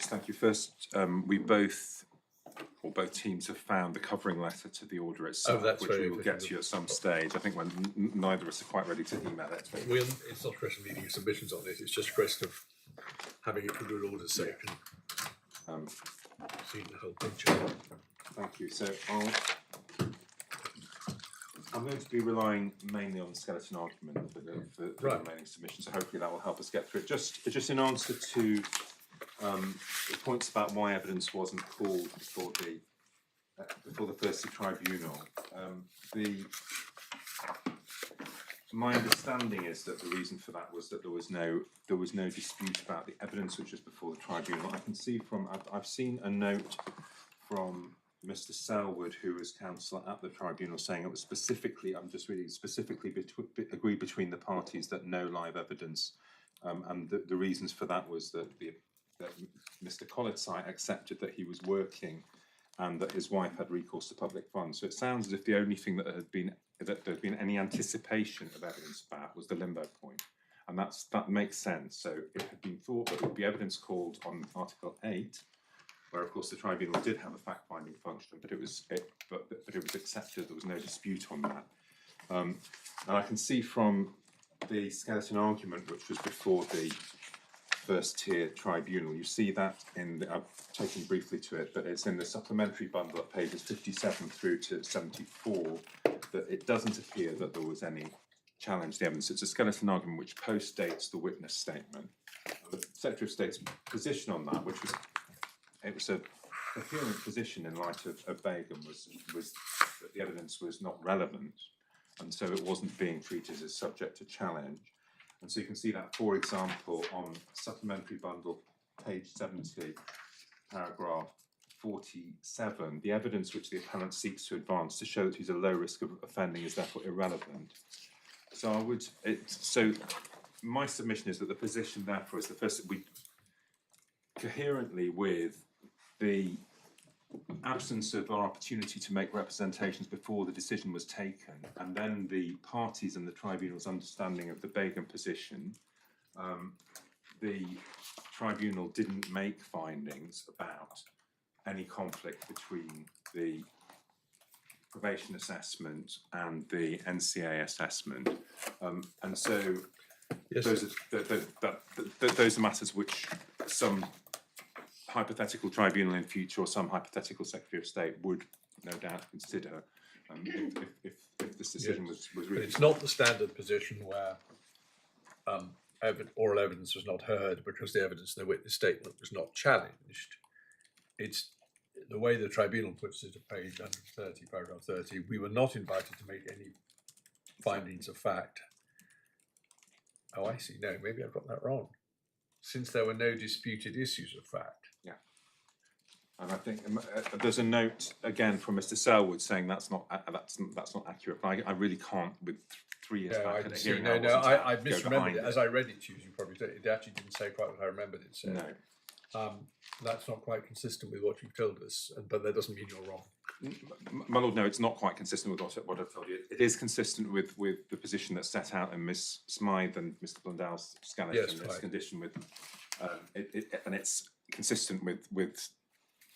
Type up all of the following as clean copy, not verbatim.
Lords, thank you. First, both teams have found the covering letter to the order itself, which we will get to at some stage. I think when neither of us are quite ready to email it. It's not a question of needing submissions on it, it's just a question of having it for good order's sake and seeing the whole picture. Thank you. So I'm going to be relying mainly on the skeleton argument for the remaining submissions, so hopefully that will help us get through it. Just in answer to the points about why evidence wasn't called before the First Tier Tribunal. My understanding is that the reason for that was that there was no dispute about the evidence which was before the tribunal. I can see I've seen a note from Mr. Selwood, who was counsel at the tribunal, saying it was specifically, I'm just reading, specifically agreed between the parties that no live evidence, and the reasons for that was that Mr. Kolicaj accepted that he was working and that his wife had recourse to public funds. So it sounds as if the only thing that there had been any anticipation of evidence about was the limbo point, and that makes sense. So it had been thought that there would be evidence called on Article 8, where of course the tribunal did have a fact-finding function, but it was accepted. There was no dispute on that, and I can see from the skeleton argument, which was before the First Tier Tribunal, you see that I've taken briefly to it, but it's in the supplementary bundle at pages 57 through to 74, that it doesn't appear that there was any challenge to the evidence. It's a skeleton argument which post-dates the witness statement. The Secretary of State's position on that, which was a coherent position in light of Begum, was that the evidence was not relevant, and so it wasn't being treated as subject to challenge. And so you can see that, for example, on supplementary bundle, page 70, paragraph 47, the evidence which the appellant seeks to advance to show that he's a low risk of offending is therefore irrelevant. So so my submission is that the position therefore is the first, we coherently with the absence of our opportunity to make representations before the decision was taken, and then the parties and the tribunal's understanding of the Begum position, the tribunal didn't make findings about any conflict between the probation assessment and the NCA assessment, and so yes, those are matters which some hypothetical tribunal in future or some hypothetical Secretary of State would no doubt consider if this decision was reached. But it's not the standard position where oral evidence was not heard because the evidence in the witness statement was not challenged. It's the way the tribunal puts it at page 130, paragraph 30, we were not invited to make any findings of fact. Oh, I see. No, maybe I've got that wrong. Since there were no disputed issues of fact. Yeah. And I think there's a note again from Mr. Selwood saying that's not accurate. But I really can't, with 3 years back. I misremembered it. As I read it to you, you probably said it actually didn't say quite what I remembered it saying. No. That's not quite consistent with what you've told us, but that doesn't mean you're wrong. My Lord, no, it's not quite consistent with what I've told you. It is consistent with the position that's set out in Ms. Smythe and Mr. Blundell's skeleton. Yes, it's right. condition with, and it's consistent with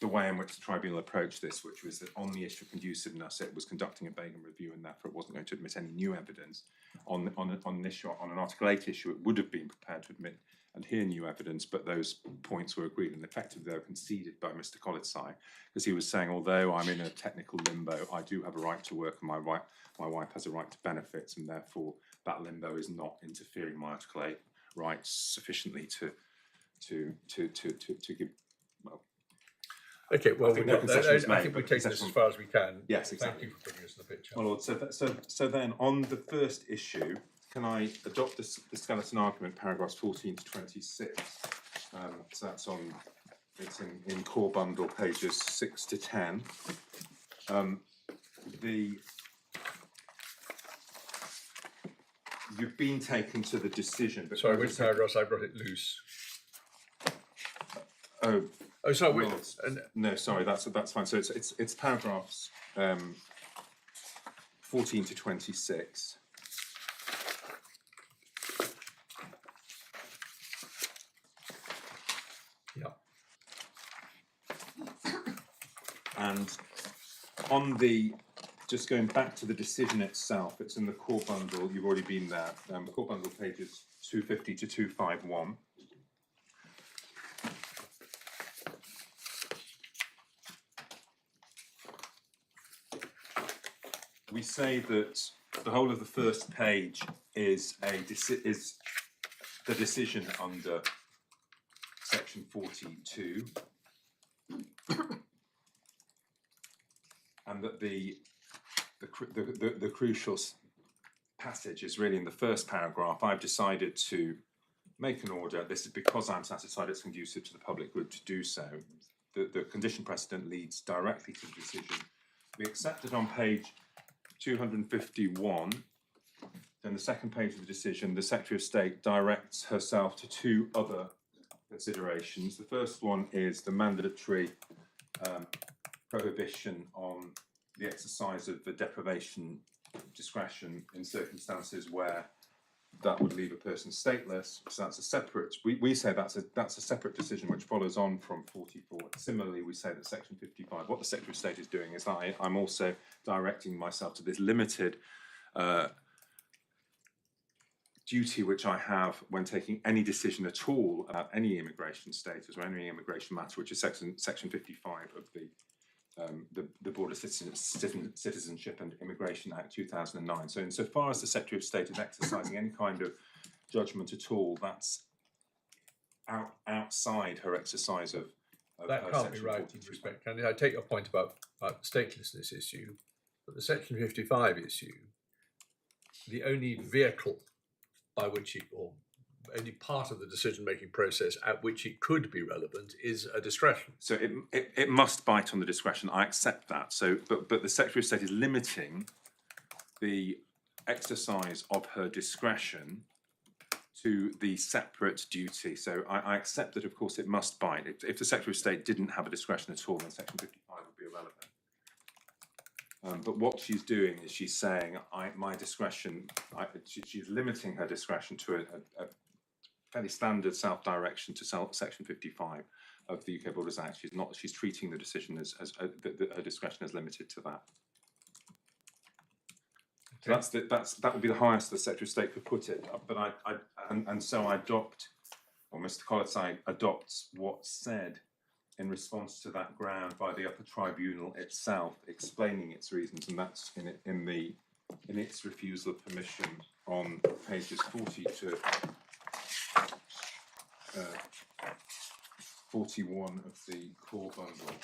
the way in which the tribunal approached this, which was that on the issue of conduciveness, it was conducting a Begum review, and therefore it wasn't going to admit any new evidence. On an issue, on an Article 8 issue, it would have been prepared to admit and hear new evidence, but those points were agreed and effectively they were conceded by Mr. Kolicaj, because he was saying, although I'm in a technical limbo, I do have a right to work, and my wife has a right to benefits, and therefore that limbo is not interfering with my Article 8 rights sufficiently to give. Well, okay, well, I think we've taken this as far as we can. Yes, exactly. Thank you for putting us in the picture. My Lord, so then on the first issue, can I adopt the skeleton argument, paragraphs 14 to 26? So it's in core bundle pages 6 to 10. You've been taken to the decision. But sorry, which paragraphs? I brought it loose. Oh, sorry. No, sorry, that's fine. So it's paragraphs 14 to 26. Yeah. And on the, just going back to the decision itself, it's in the core bundle, you've already been there, the core bundle pages 250 to 251. We say that the whole of the first page is the decision under section 42, and that the crucial passage is really in the first paragraph. I've decided to make an order. This is because I'm satisfied it's conducive to the public good to do so. The condition precedent leads directly to the decision. We accept it on page 251. Then the second page of the decision, the Secretary of State directs herself to two other considerations. The first one is the mandatory prohibition on the exercise of the deprivation discretion in circumstances where that would leave a person stateless. So that's a separate, we say that's a separate decision which follows on from 44. Similarly, we say that section 55, what the Secretary of State is doing is that I'm also directing myself to this limited duty which I have when taking any decision at all about any immigration status or any immigration matter, which is section 55 of the Border Citizenship and Immigration Act 2009. So insofar as the Secretary of State is exercising any kind of judgment at all, that's outside her exercise of that can't be right in respect. And I take your point about the statelessness issue, but the section 55 issue, the only vehicle by which it, or only part of the decision-making process at which it could be relevant, is a discretion. So it must bite on the discretion. I accept that. So, but the Secretary of State is limiting the exercise of her discretion to the separate duty. So I accept that, of course, it must bite. If the Secretary of State didn't have a discretion at all, then section 55 would be irrelevant. But what she's doing is she's saying, my discretion, she's limiting her discretion to a fairly standard self-direction to section 55 of the UK Borders Act. She's treating the decision as her discretion is limited to that. Okay. So that would be the highest the Secretary of State could put it. But so I adopt, or Mr. Kolicaj adopts what's said in response to that ground by the Upper Tribunal itself, explaining its reasons, and that's in its refusal of permission on pages 40 to 41 of the core bundle.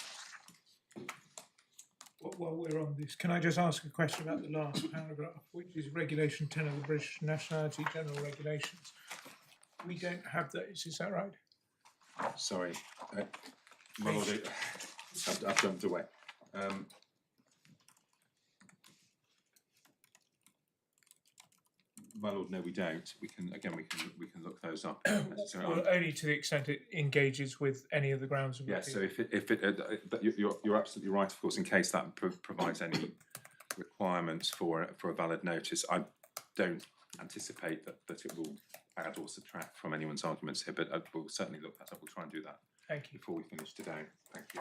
While we're on this, can I just ask a question about the last paragraph, which is Regulation 10 of the British Nationality General Regulations? We don't have those, is that right? Sorry, my lord, I've jumped away. My lord, no, we don't. We can look those up. Well, only to the extent it engages with any of the grounds of yes. So if you're absolutely right, of course. In case that provides any requirements for a valid notice, I don't anticipate that it will add or subtract from anyone's arguments here. But we'll certainly look that up. We'll try and do that. Thank you. Before we finish today. Thank you.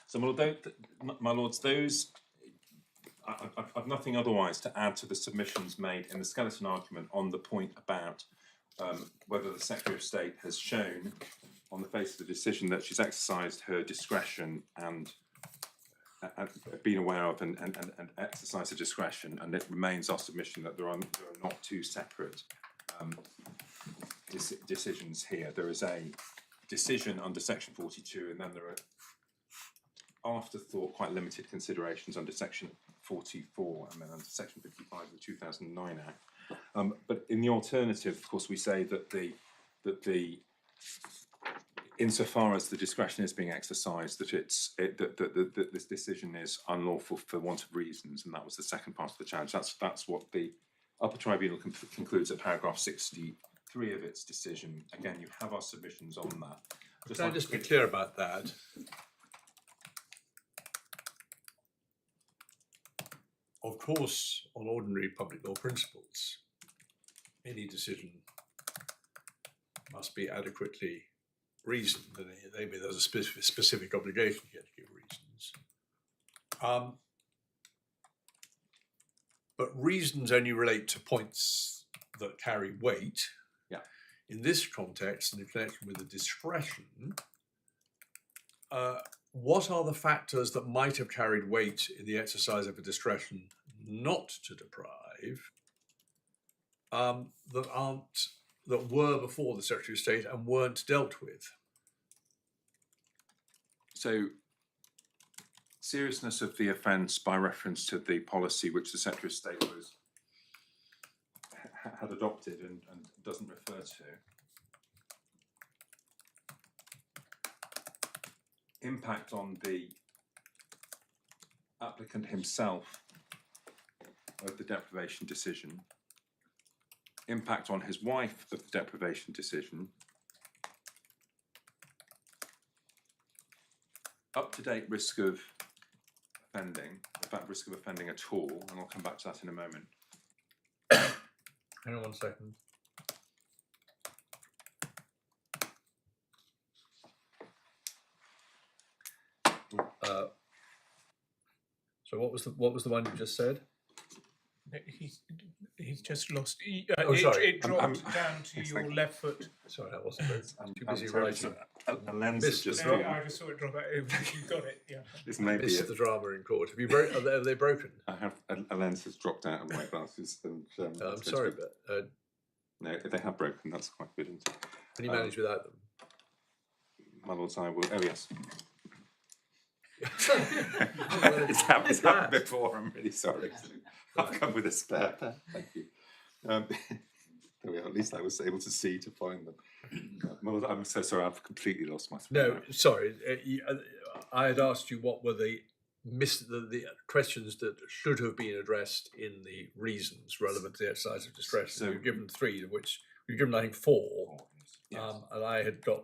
So, my lords, those I've nothing otherwise to add to the submissions made in the skeleton argument on the point about whether the Secretary of State has shown, on the face of the decision, that she's exercised her discretion and been aware of and exercised her discretion, and it remains our submission that there are not two separate decisions here. There is a decision under section 42, and then there are afterthought, quite limited considerations under section 44, and then under section 55 of the 2009 Act. But in the alternative, of course, we say that insofar as the discretion is being exercised, that this decision is unlawful for want of reasons, and that was the second part of the challenge. That's what the Upper Tribunal concludes at paragraph 63 of its decision. Again, you have our submissions on that. Can I just be clear about that? Of course, on ordinary public law principles, any decision must be adequately reasoned, and maybe there's a specific obligation here to give reasons. But reasons only relate to points that carry weight. Yeah. In this context, and in connection with the discretion, what are the factors that might have carried weight in the exercise of a discretion not to deprive that were before the Secretary of State and weren't dealt with? So, seriousness of the offence by reference to the policy which the Secretary of State had adopted and doesn't refer to. Impact on the applicant himself of the deprivation decision. Impact on his wife of the deprivation decision. Up-to-date risk of offending, in fact, risk of offending at all, and I'll come back to that in a moment. Hang on 1 second. So what was the one you just said? He's just lost. Sorry. It dropped down to your left foot. Sorry, I wasn't too busy sorry, writing. A lens has just No, gone. I just saw it drop out. You got it. Yeah. This may be Missed the drama in court. Have you are they broken? I have a lens has dropped out of my glasses, and I'm sorry, but no, if they have broken, that's quite good. Isn't it? can you manage without them? My lords, I will. Oh yes, Well, it's happened that. before. I'm really sorry. I'll come with a spare pen. Thank you. There we are. At least I was able to see to find them. My lords, I'm so sorry. I've completely lost my thread. No, sorry. I had asked you what were the questions that should have been addressed in the reasons relevant to the exercise of discretion. So- You've given 3, of which you've given, I think, 4. Yes. And I had got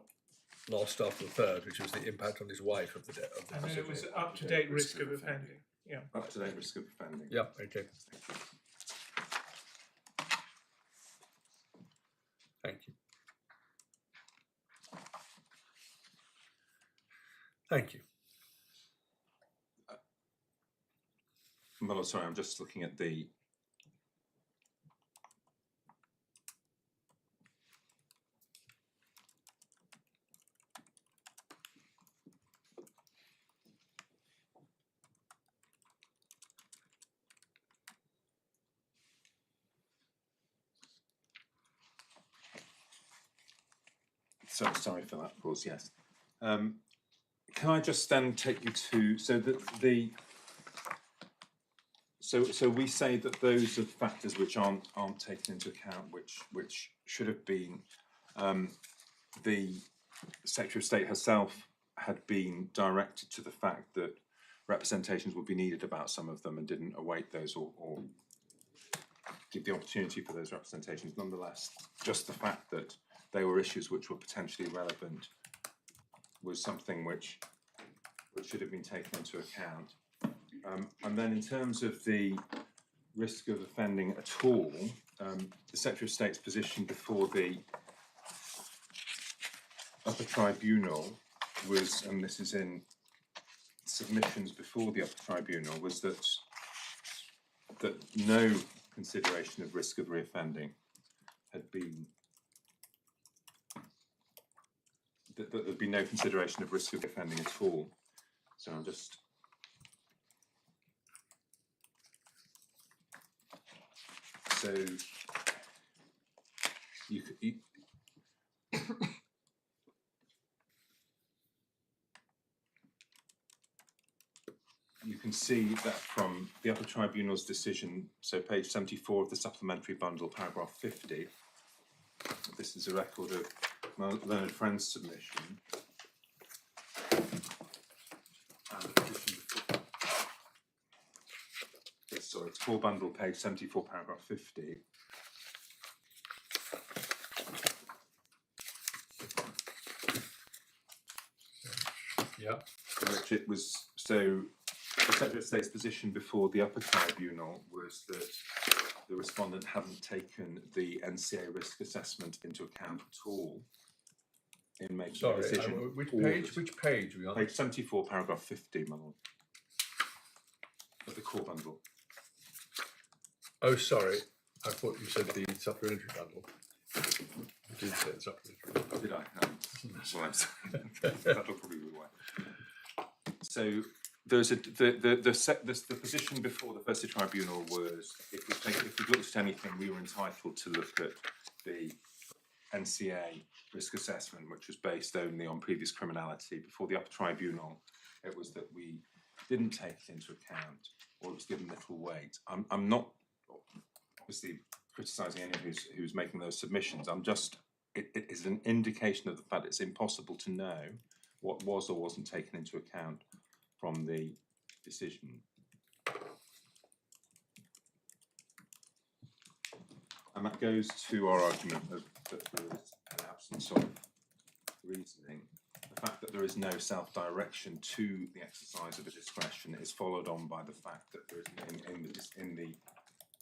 lost after the 3rd, which was the impact on his wife of the And then it was up-to-date risk of offending. Yeah. Up-to-date risk of offending. Yeah, okay. Thank you. Thank you. My lord, sorry, I'm just looking at the. So sorry for that pause. Yes, can I just then take you to so we say that those are factors which aren't taken into account, which should have been. The Secretary of State herself had been directed to the fact that representations would be needed about some of them and didn't await those or give the opportunity for those representations. Nonetheless, just the fact that they were issues which were potentially relevant was something which should have been taken into account. And then in terms of the risk of offending at all, the Secretary of State's position before the Upper Tribunal was, and this is in submissions before the Upper Tribunal, was that no consideration of risk of reoffending had been, that there'd be no consideration of risk of reoffending at all. So I'm just. So you can see that from the Upper Tribunal's decision, so page 74 of the supplementary bundle, paragraph 50. This is a record of my learned friend's submission. And the petition before. Yes, sorry, it's core bundle, page 74, paragraph 50. Yeah. Which it was, so the Secretary of State's position before the Upper Tribunal was that the respondent hadn't taken the NCA risk assessment into account at all in making a Sorry, decision. which or page? that- Which page are we on? Page 74, paragraph 50, my lord, of the core bundle. Oh, sorry. I thought you said the supplementary bundle. You did say the supplementary bundle. Did I? That's what I'm saying. That'll probably be why. So there's the position before the First Tier Tribunal was if we looked at anything, we were entitled to look at the NCA risk assessment, which was based only on previous criminality. Before the Upper Tribunal, it was that we didn't take it into account, or it was given little weight. I'm not obviously criticising anyone who's making those submissions. I'm just it is an indication of the fact it's impossible to know what was or wasn't taken into account from the decision. And that goes to our argument that there is an absence of reasoning. The fact that there is no self-direction to the exercise of a discretion is followed on by the fact that there is in the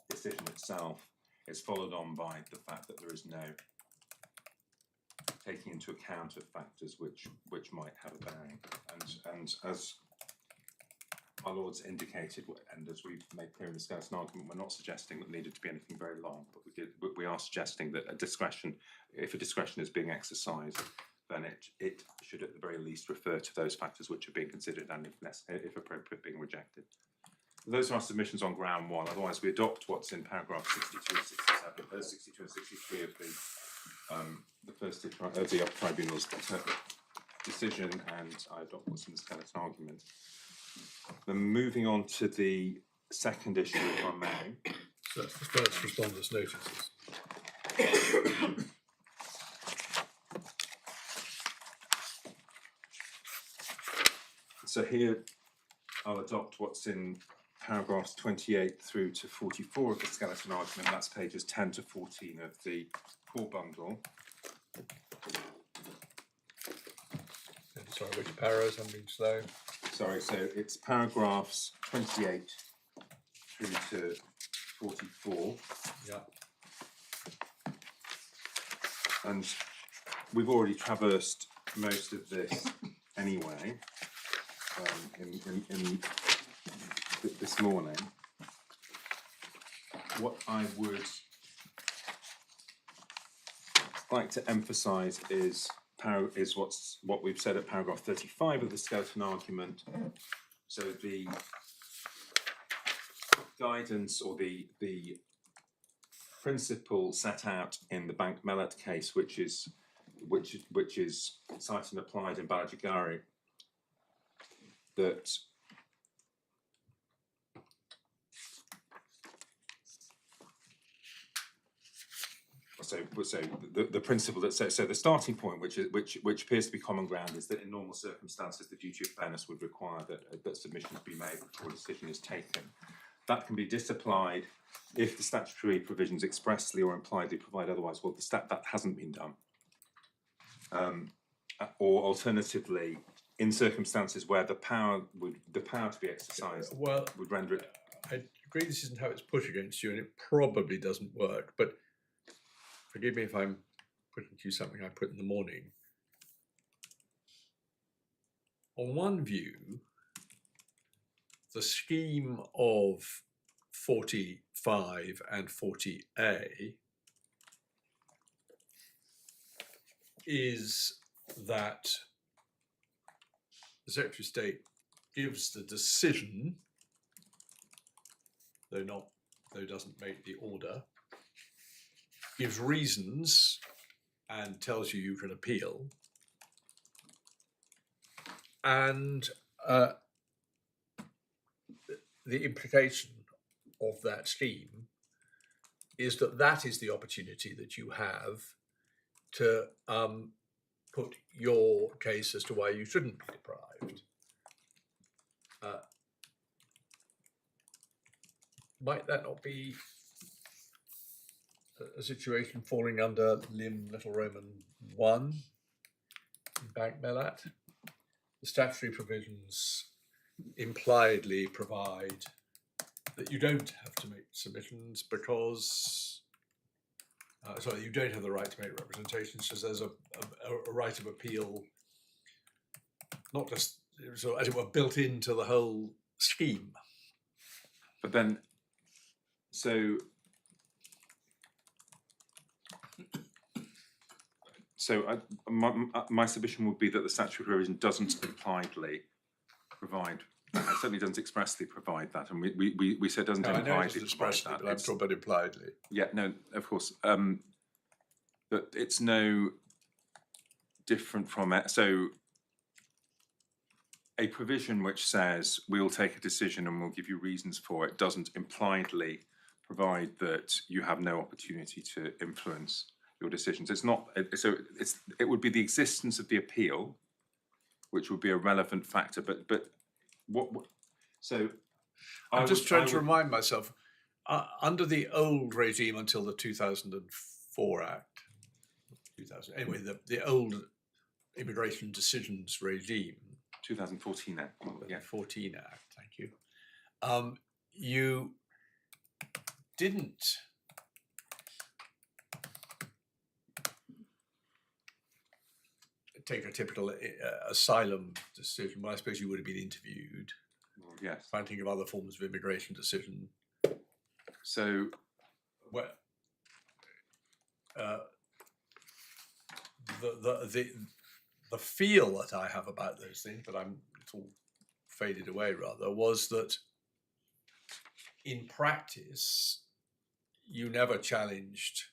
decision itself, it's followed on by the fact that there is no taking into account of factors which might have a bearing. And as our lords indicated, and as we've made clear in the skeleton argument, we're not suggesting that needed to be anything very long, but we are suggesting that a discretion, if a discretion is being exercised, then it should at the very least refer to those factors which are being considered and if appropriate being rejected. Those are our submissions on ground one. Otherwise, we adopt what's in paragraph 62 and 67, 62 and 63 of the First Tier of the Upper Tribunal's decision, and I adopt what's in the skeleton argument. Then moving on to the second issue, if I may. So that's the first respondent's notices. So here, I'll adopt what's in paragraphs 28 through to 44 of the skeleton argument. That's pages 10 to 14 of the core bundle. Sorry, which paras? I'm being slow. Sorry, so it's paragraphs 28 through to 44. Yeah. And we've already traversed most of this anyway in this morning. What I would like to emphasise is what we've said at paragraph 35 of the skeleton argument. So the guidance or the principle set out in the Bank Mellet case, which is cited and applied in Balajagari, that So the principle that says, so the starting point, which appears to be common ground, is that in normal circumstances the duty of fairness would require that submissions be made before a decision is taken. That can be disapplied if the statutory provisions expressly or impliedly provide otherwise. Well, that hasn't been done. Or alternatively, in circumstances where the power to be exercised would render it. I agree this isn't how it's put against you, and it probably doesn't work, but forgive me if I'm putting to you something I put in the morning. On one view, the scheme of 45 and 40A is that the Secretary of State gives the decision, though doesn't make the order, gives reasons and tells you can appeal. And the implication of that scheme is that is the opportunity that you have to put your case as to why you shouldn't be deprived. Might that not be a situation falling under Lim Little Roman 1 in Bank Mellat? The statutory provisions impliedly provide that you don't have to make submissions because, sorry, you don't have the right to make representations because there's a right of appeal, not just, so as it were, built into the whole scheme. But then, so my submission would be that the statutory provision doesn't impliedly provide. It certainly doesn't expressly provide that, and we said it doesn't I know it impliedly doesn't provide expressly, that. but I'm talking about impliedly. Yeah, no, of course. But it's no different from it. So a provision which says we'll take a decision and we'll give you reasons for it doesn't impliedly provide that you have no opportunity to influence your decisions. It's not. It would be the existence of the appeal, which would be a relevant factor. But what so. I'm just trying to remind myself, under the old regime until the 2004 Act, anyway, the old immigration decisions regime, 2014 Act. Yeah. 14 Act, thank you. You didn't take a typical asylum decision. Well, I suppose you would have been interviewed. Well, yes. Trying to think of other forms of immigration decision. So, well, the feel that I have about those things, but it's all faded away rather, was that in practice you never challenged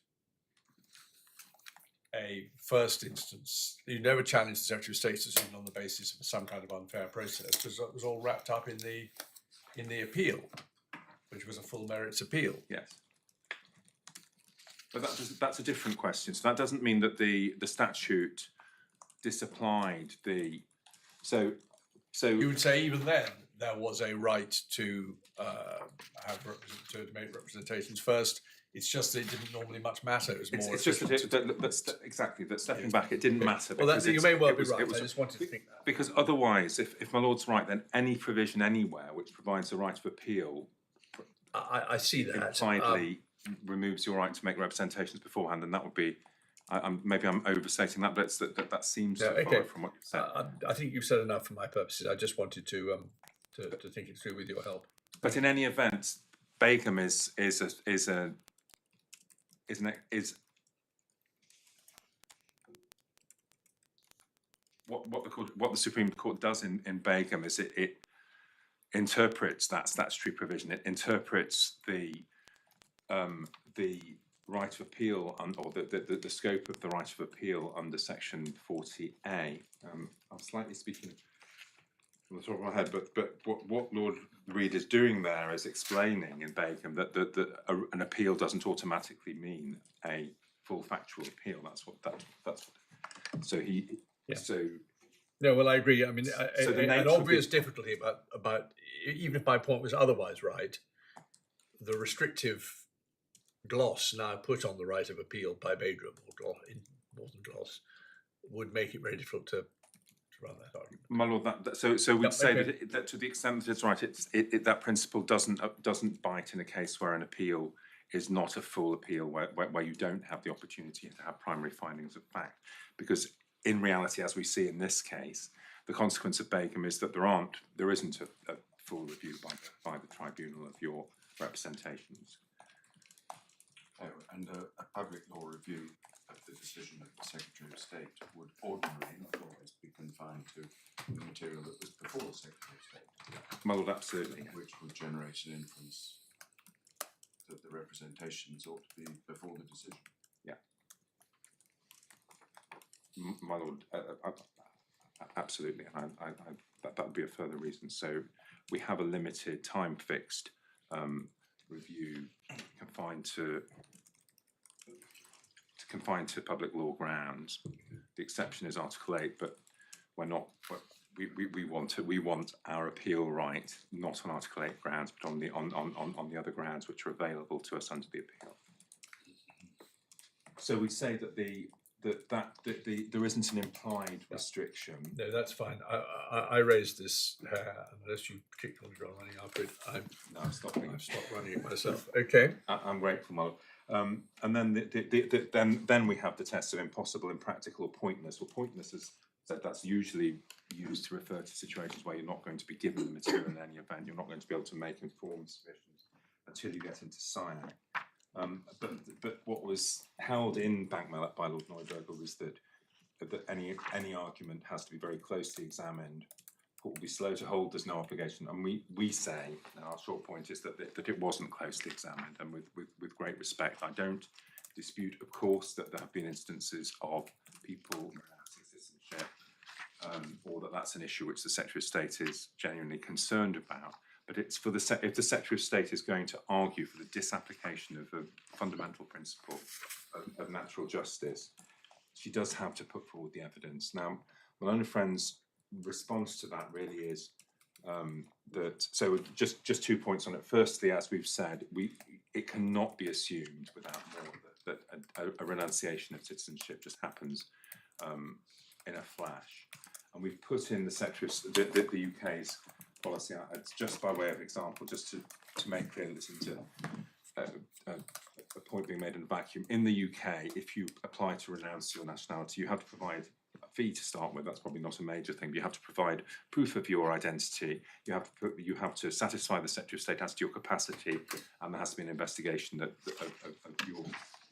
a first instance. You never challenged the Secretary of State's decision on the basis of some kind of unfair process, because that was all wrapped up in the appeal, which was a full merits appeal. yes. But that's a different question. So that doesn't mean that the statute disapplied the. So You would say even then there was a right to to make representations first. It's just that it didn't normally much matter. It was more. It's just that exactly that stepping back, it didn't matter. Well, you may well be right. I just wanted to think that. Because otherwise, if my lord's right, then any provision anywhere which provides the right of appeal, I see that. impliedly removes your right to make representations beforehand, and that would be. Maybe I'm overstating that, but that seems to follow from what you've said. I think you've said enough for my purposes. I just wanted to think it through with your help. But in any event, Begum is what the Supreme Court does in Begum is it interprets that statutory provision. It interprets the right of appeal or the scope of the right of appeal under Section 40A. I'm slightly speaking from the top of my head, but what Lord Reid is doing there is explaining in Begum that an appeal doesn't automatically mean a full factual appeal. That's what. So he. Yeah. So. No, well, I agree. I mean, So an obvious difficulty about even if my point was otherwise right, the restrictive gloss now put on the right of appeal by Begum or in Northern gloss would make it very difficult to run that argument. My lord, so we'd say that to the extent that it's right, that principle doesn't bite in a case where an appeal is not a full appeal, where you don't have the opportunity to have primary findings of fact, because in reality, as we see in this case, the consequence of Begum is that there isn't a full review by the tribunal of your representations. And a public law review of the decision of the Secretary of State would ordinarily, not always, be confined to the material that was before the Secretary of State. My lord, absolutely. Which would generate an inference that the representations ought to be before the decision. Yeah. My lord, absolutely. That would be a further reason. So we have a limited time-fixed review confined to public law grounds. The exception is Article 8, but we're not. We want our appeal right not on Article 8 grounds, but on the other grounds which are available to us under the appeal. So we say that the there isn't an implied restriction. No, that's fine. I raised this, unless you particularly got running after it. No, I'm stopping. I've stopped running it myself. Okay. I'm grateful, Mo. And then then we have the test of impossible, impractical, or pointless. Well, pointless is that's usually used to refer to situations where you're not going to be given the material in any event. You're not going to be able to make informed submissions until you get into SIAC. But what was held in Bankmellet by Lord Neuberger was that any argument has to be very closely examined. Court will be slow to hold. There's no obligation, and we say, and our short point is that it wasn't closely examined, and with great respect, I don't dispute, of course, that there have been instances of people renouncing citizenship, or that's an issue which the Secretary of State is genuinely concerned about. But it's for if the Secretary of State is going to argue for the disapplication of a fundamental principle of natural justice, she does have to put forward the evidence. Now, my learned friend's response to that really is that. So, just 2 points on it. Firstly, as we've said, it cannot be assumed without more that a renunciation of citizenship just happens in a flash. And we've put in the Secretary of the UK's policy, it's just by way of example, just to make clear that this isn't a point being made in a vacuum. In the UK, if you apply to renounce your nationality, you have to provide a fee to start with. That's probably not a major thing, but you have to provide proof of your identity. You have to satisfy the Secretary of State as to your capacity, and there has to be an investigation of your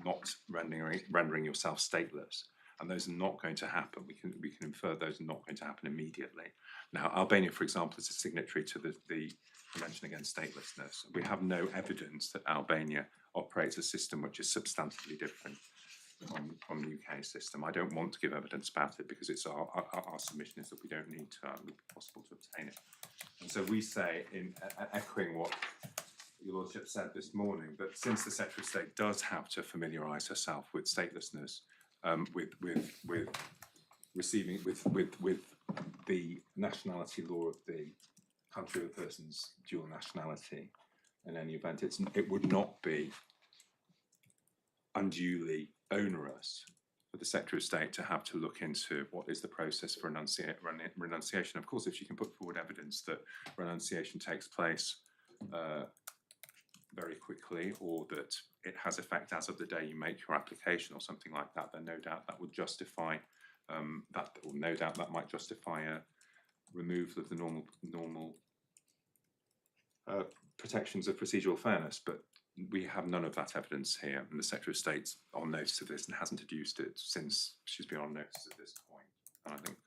not rendering yourself stateless. And those are not going to happen. We can infer those are not going to happen immediately. Now, Albania, for example, is a signatory to the Convention Against Statelessness. We have no evidence that Albania operates a system which is substantively different from the UK system. I don't want to give evidence about it because it's our submission is that we don't need to. It would be possible to obtain it. And so we say, in echoing what Your Lordship said this morning, that since the Secretary of State does have to familiarise herself with statelessness, with the nationality law of the country of a person's dual nationality, in any event, it would not be unduly onerous for the Secretary of State to have to look into what is the process for renunciation. Of course, if she can put forward evidence that renunciation takes place very quickly, or that it has effect as of the day you make your application or something like that, then no doubt that would justify that might justify a removal of the normal protections of procedural fairness. But we have none of that evidence here, and the Secretary of State's on notice of this and hasn't deduced it since she's been on notice at this point. And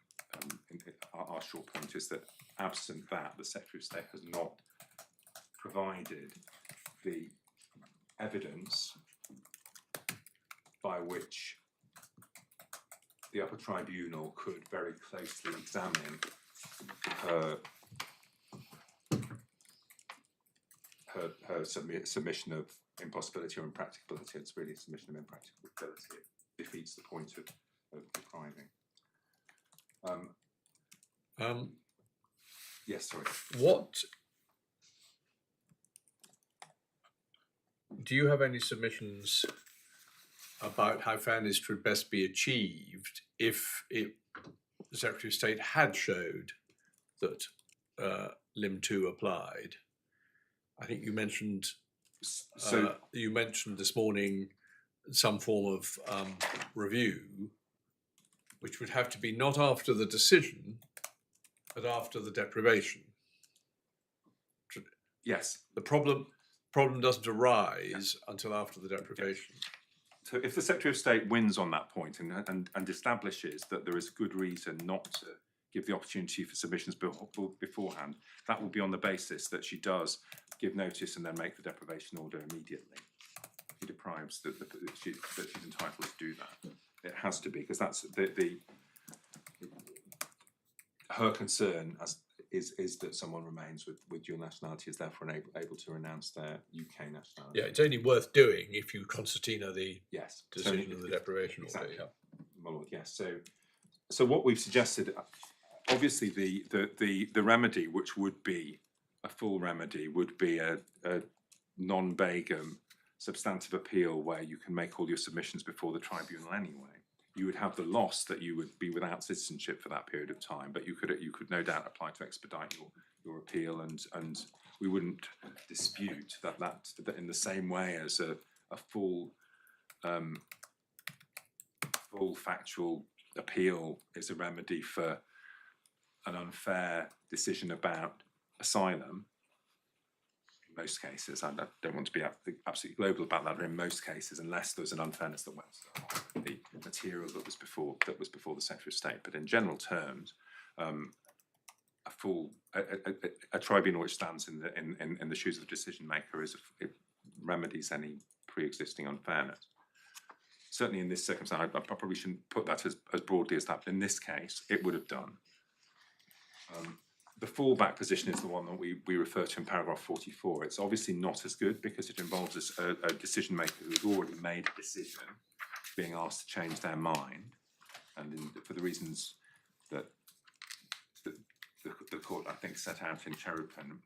I think our short point is that absent that, the Secretary of State has not provided the evidence by which the Upper Tribunal could very closely examine her submission of impossibility or impracticability. It's really a submission of impracticability. It defeats the point of depriving. Yes, sorry. What do you have any submissions about how fairness should best be achieved if the Secretary of State had showed that Lim 2 applied? I think you mentioned this morning some form of review, which would have to be not after the decision, but after the deprivation. Yes. The problem doesn't arise until after the deprivation. So if the Secretary of State wins on that point and establishes that there is good reason not to give the opportunity for submissions beforehand, that will be on the basis that she does give notice and then make the deprivation order immediately. She deprives that she's entitled to do that. It has to be, because that's her concern is that someone remains with dual nationality, is therefore able to renounce their UK nationality. Yeah, it's only worth doing if you concertina the decision of the deprivation order. Exactly. Yeah. My lord, yes. So what we've suggested, obviously the remedy, which would be a full remedy, would be a non-Begum substantive appeal where you can make all your submissions before the tribunal anyway. you would have the loss that you would be without citizenship for that period of time, but you could no doubt apply to expedite your appeal, and we wouldn't dispute that in the same way as a full factual appeal is a remedy for an unfair decision about asylum. In most cases, I don't want to be absolutely global about that, but in most cases, unless there's an unfairness that went to the material that was before the Secretary of State. But in general terms, a tribunal which stands in the shoes of the decision maker it remedies any pre-existing unfairness. Certainly in this circumstance, I probably shouldn't put that as broadly as that, but in this case, it would have done. The fallback position is the one that we refer to in paragraph 44. It's obviously not as good because it involves a decision maker who's already made a decision being asked to change their mind, and for the reasons that the court, I think, set out in Cherupin,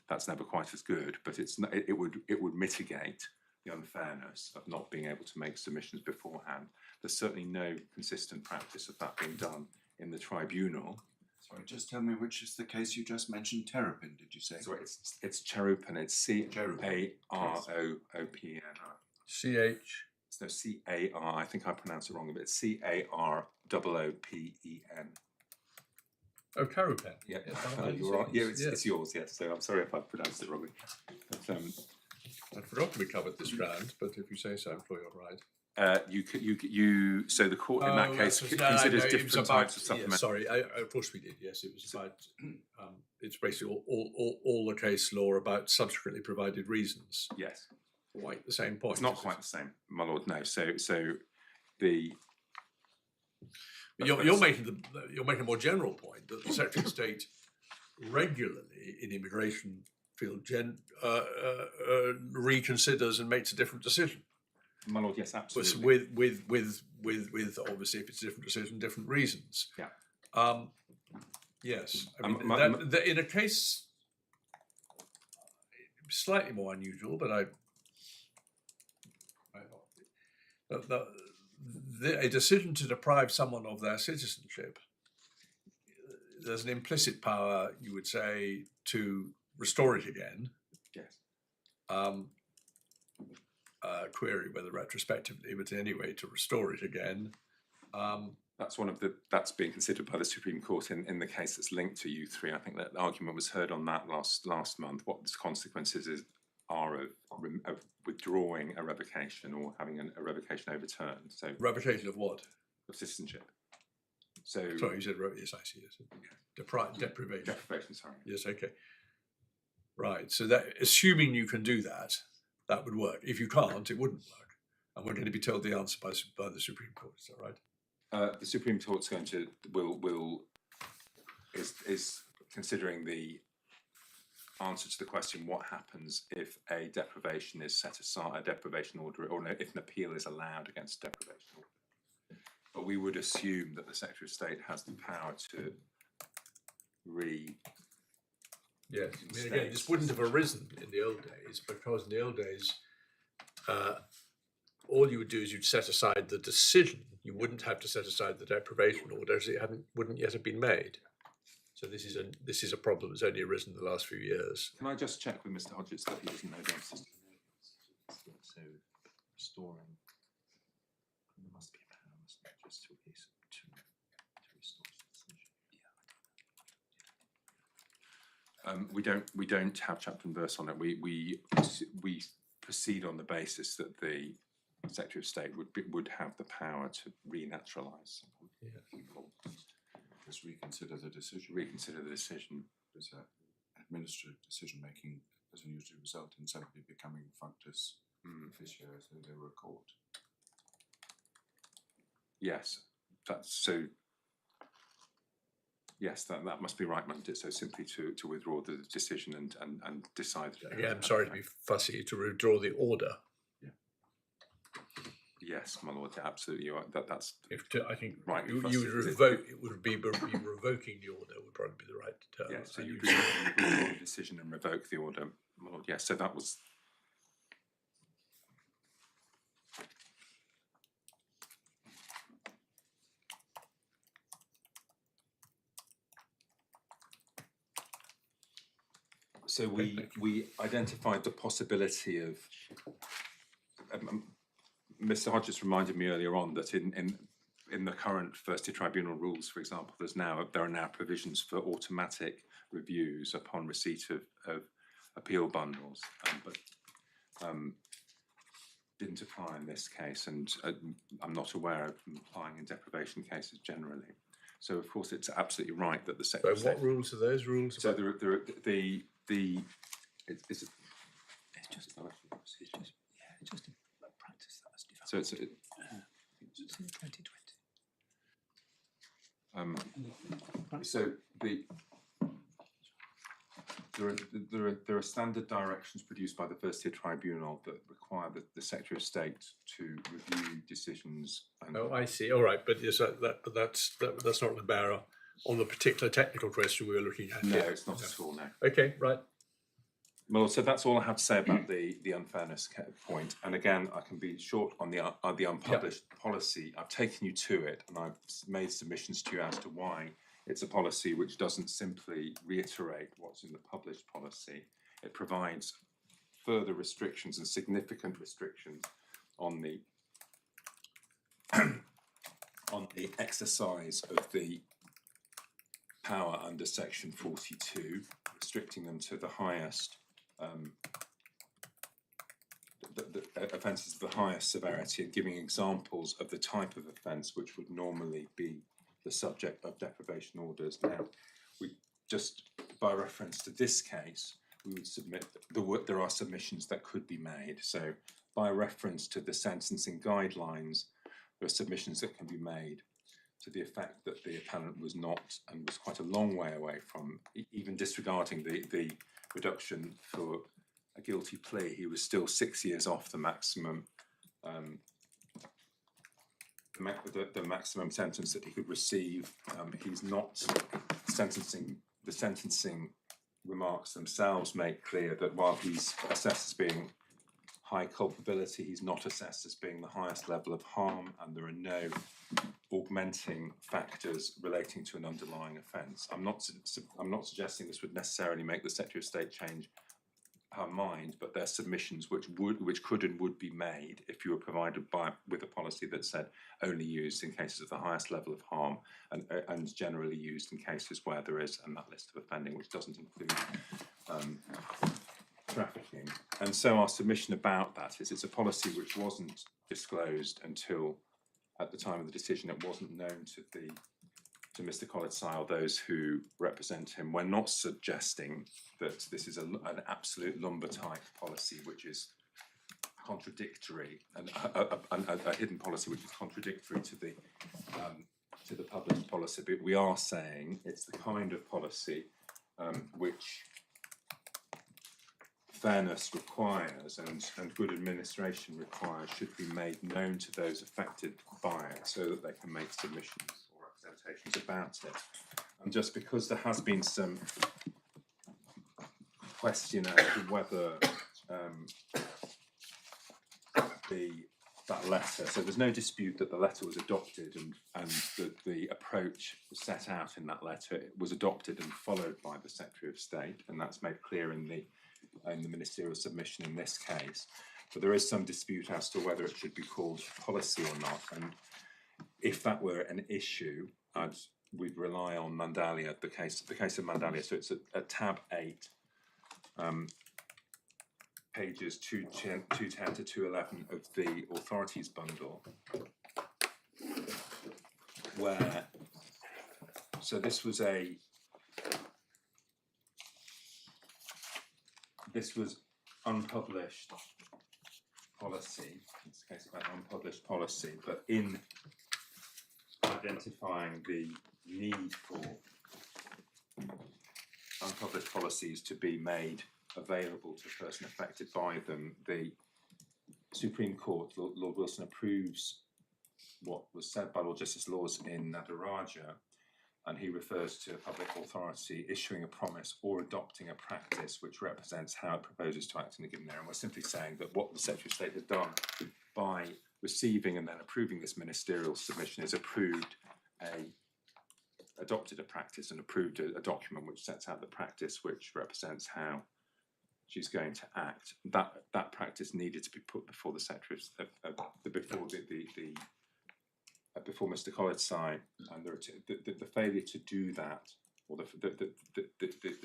that's never quite as good, but it would mitigate the unfairness of not being able to make submissions beforehand. There's certainly no consistent practice of that being done in the tribunal. Sorry, just tell me which is the case you just mentioned. Terrapin, did you say? Sorry, it's Cherupin. It's C-A-R-O-O-P-N. C-H. No, C-A-R. I think I pronounced it wrong, but it's C-A-R-O-O-P-E-N. Oh, Terrapin. Yeah, Yes, you're right. Yeah, it's yes. yours. Yes. So I'm sorry if I pronounced it wrongly. But, I forgot we covered this ground, but if you say so, I'm sure you're right. so the court in that case considers different types of supplementary. Sorry, of course we did. Yes, it was about. It's basically all the case law about subsequently provided reasons. Yes, Quite the same point. it's not quite the same, my lord. No. So the you're making a more general point that the Secretary of State regularly in immigration field reconsiders and makes a different decision. My lord, yes, absolutely. With obviously, if it's a different decision, different reasons. Yeah. Yes. I mean, in a case slightly more unusual, but a decision to deprive someone of their citizenship, there's an implicit power, you would say, to restore it again. Yes. Query whether retrospectively, but anyway, to restore it again. That's being considered by the Supreme Court in the case that's linked to U3. I think that the argument was heard on that last month. What the consequences are of withdrawing a revocation or having a revocation overturned. So revocation of what? Of citizenship. So sorry, you said yes, I see. Yes. Deprivation. Deprivation. Sorry. Yes. Okay. Right. So that, assuming you can do that, that would work. If you can't, it wouldn't work. And we're going to be told the answer by the Supreme Court. Is that right? The Supreme Court's going to is considering the answer to the question: what happens if a deprivation is set aside, a deprivation order, or if an appeal is allowed against a deprivation order? But we would assume that the Secretary of State has the power to Yes. I mean, again, this wouldn't have arisen in the old days because in the old days, all you would do is you'd set aside the decision. You wouldn't have to set aside the deprivation order as it wouldn't yet have been made. So this is a problem that's only arisen in the last few years. Can I just check with Mr. Hodgetts that he doesn't know the answer? So restoring, there must be a power, mustn't there, just to restore citizenship. We don't have chapter and verse on it. We proceed on the basis that the Secretary of State would have the power to renaturalise people. Just reconsider the decision. Reconsider the decision. Because administrative decision making doesn't usually result in somebody becoming functus officio as though they were a court. Yes, that's so. Yes, that must be right, mustn't it? So simply to withdraw the decision and decide. Again, I'm sorry to be fussy, to withdraw the order. Yes, my lord, absolutely. You are, that's. I think right. You would revoke. It would be revoking the order would probably be the right term. Yeah, so you withdraw the decision and revoke the order, my lord. Yes, so that was. So we identified the possibility of. Mr. Hodges reminded me earlier on that in the current First Tier Tribunal rules, for example, there are now provisions for automatic reviews upon receipt of appeal bundles, but didn't apply in this case, and I'm not aware of them applying in deprivation cases generally. So of course it's absolutely right that the Secretary of State. What rules are those rules? So it's just a practice that was developed. so it's It's in 2020. So there are standard directions produced by the First Tier Tribunal that require the Secretary of State to review decisions. And Oh, I see. All right, but yes, but that's not the bearer on the particular technical question we were looking at. no, here. it's not at all. No. Okay, right. Well, so that's all I have to say about the unfairness point. And again, I can be short on the unpublished policy. I've taken you to it, and I've made submissions to you as to why it's a policy which doesn't simply reiterate what's in the published policy. It provides further restrictions and significant restrictions on the on the exercise of the power under Section 42, restricting them to the highest. The offences of the highest severity, and giving examples of the type of offence which would normally be the subject of deprivation orders. Now, we just, by reference to this case, we would submit there are submissions that could be made. So, by reference to the sentencing guidelines, there are submissions that can be made to the effect that the appellant was not, and was quite a long way away from, even disregarding the reduction for a guilty plea, he was still 6 years off the maximum the maximum sentence that he could receive. He's not the sentencing remarks themselves make clear that while he's assessed as being high culpability, he's not assessed as being the highest level of harm, and there are no augmenting factors relating to an underlying offence. I'm not suggesting this would necessarily make the Secretary of State change her mind, but they're submissions which could and would be made if you were provided with a policy that said only used in cases of the highest level of harm, and generally used in cases where there is, and that list of offending which doesn't include trafficking. And so our submission about that is it's a policy which wasn't disclosed until at the time of the decision. It wasn't known to Mr. Kolicaj or those who represent him. We're not suggesting that this is an absolute lumber type policy which is contradictory, and a hidden policy which is contradictory to the published policy. But we are saying it's the kind of policy which fairness requires and good administration requires should be made known to those affected by it, so that they can make submissions or representations about it. And just because there has been some question as to whether that letter, so there's no dispute that the letter was adopted, and that the approach set out in that letter was adopted and followed by the Secretary of State, and that's made clear in the ministerial submission in this case. But there is some dispute as to whether it should be called policy or not, and if that were an issue, we'd rely on Mandalia, the case of Mandalia. So it's at tab 8, pages 210 to 211 of the authorities bundle, where, so this was unpublished policy, in this case about unpublished policy, but in identifying the need for unpublished policies to be made available to a person affected by them, the Supreme Court, Lord Wilson, approves what was said by Lord Justice Laws in Nadaraja, and he refers to a public authority issuing a promise or adopting a practice which represents how it proposes to act in a given area. And we're simply saying that what the Secretary of State has done by receiving and then approving this ministerial submission is adopted a practice and approved a document which sets out the practice which represents how she's going to act. That practice needed to be put before the Secretary before Mr. Kolicaj, and the failure to do that, or the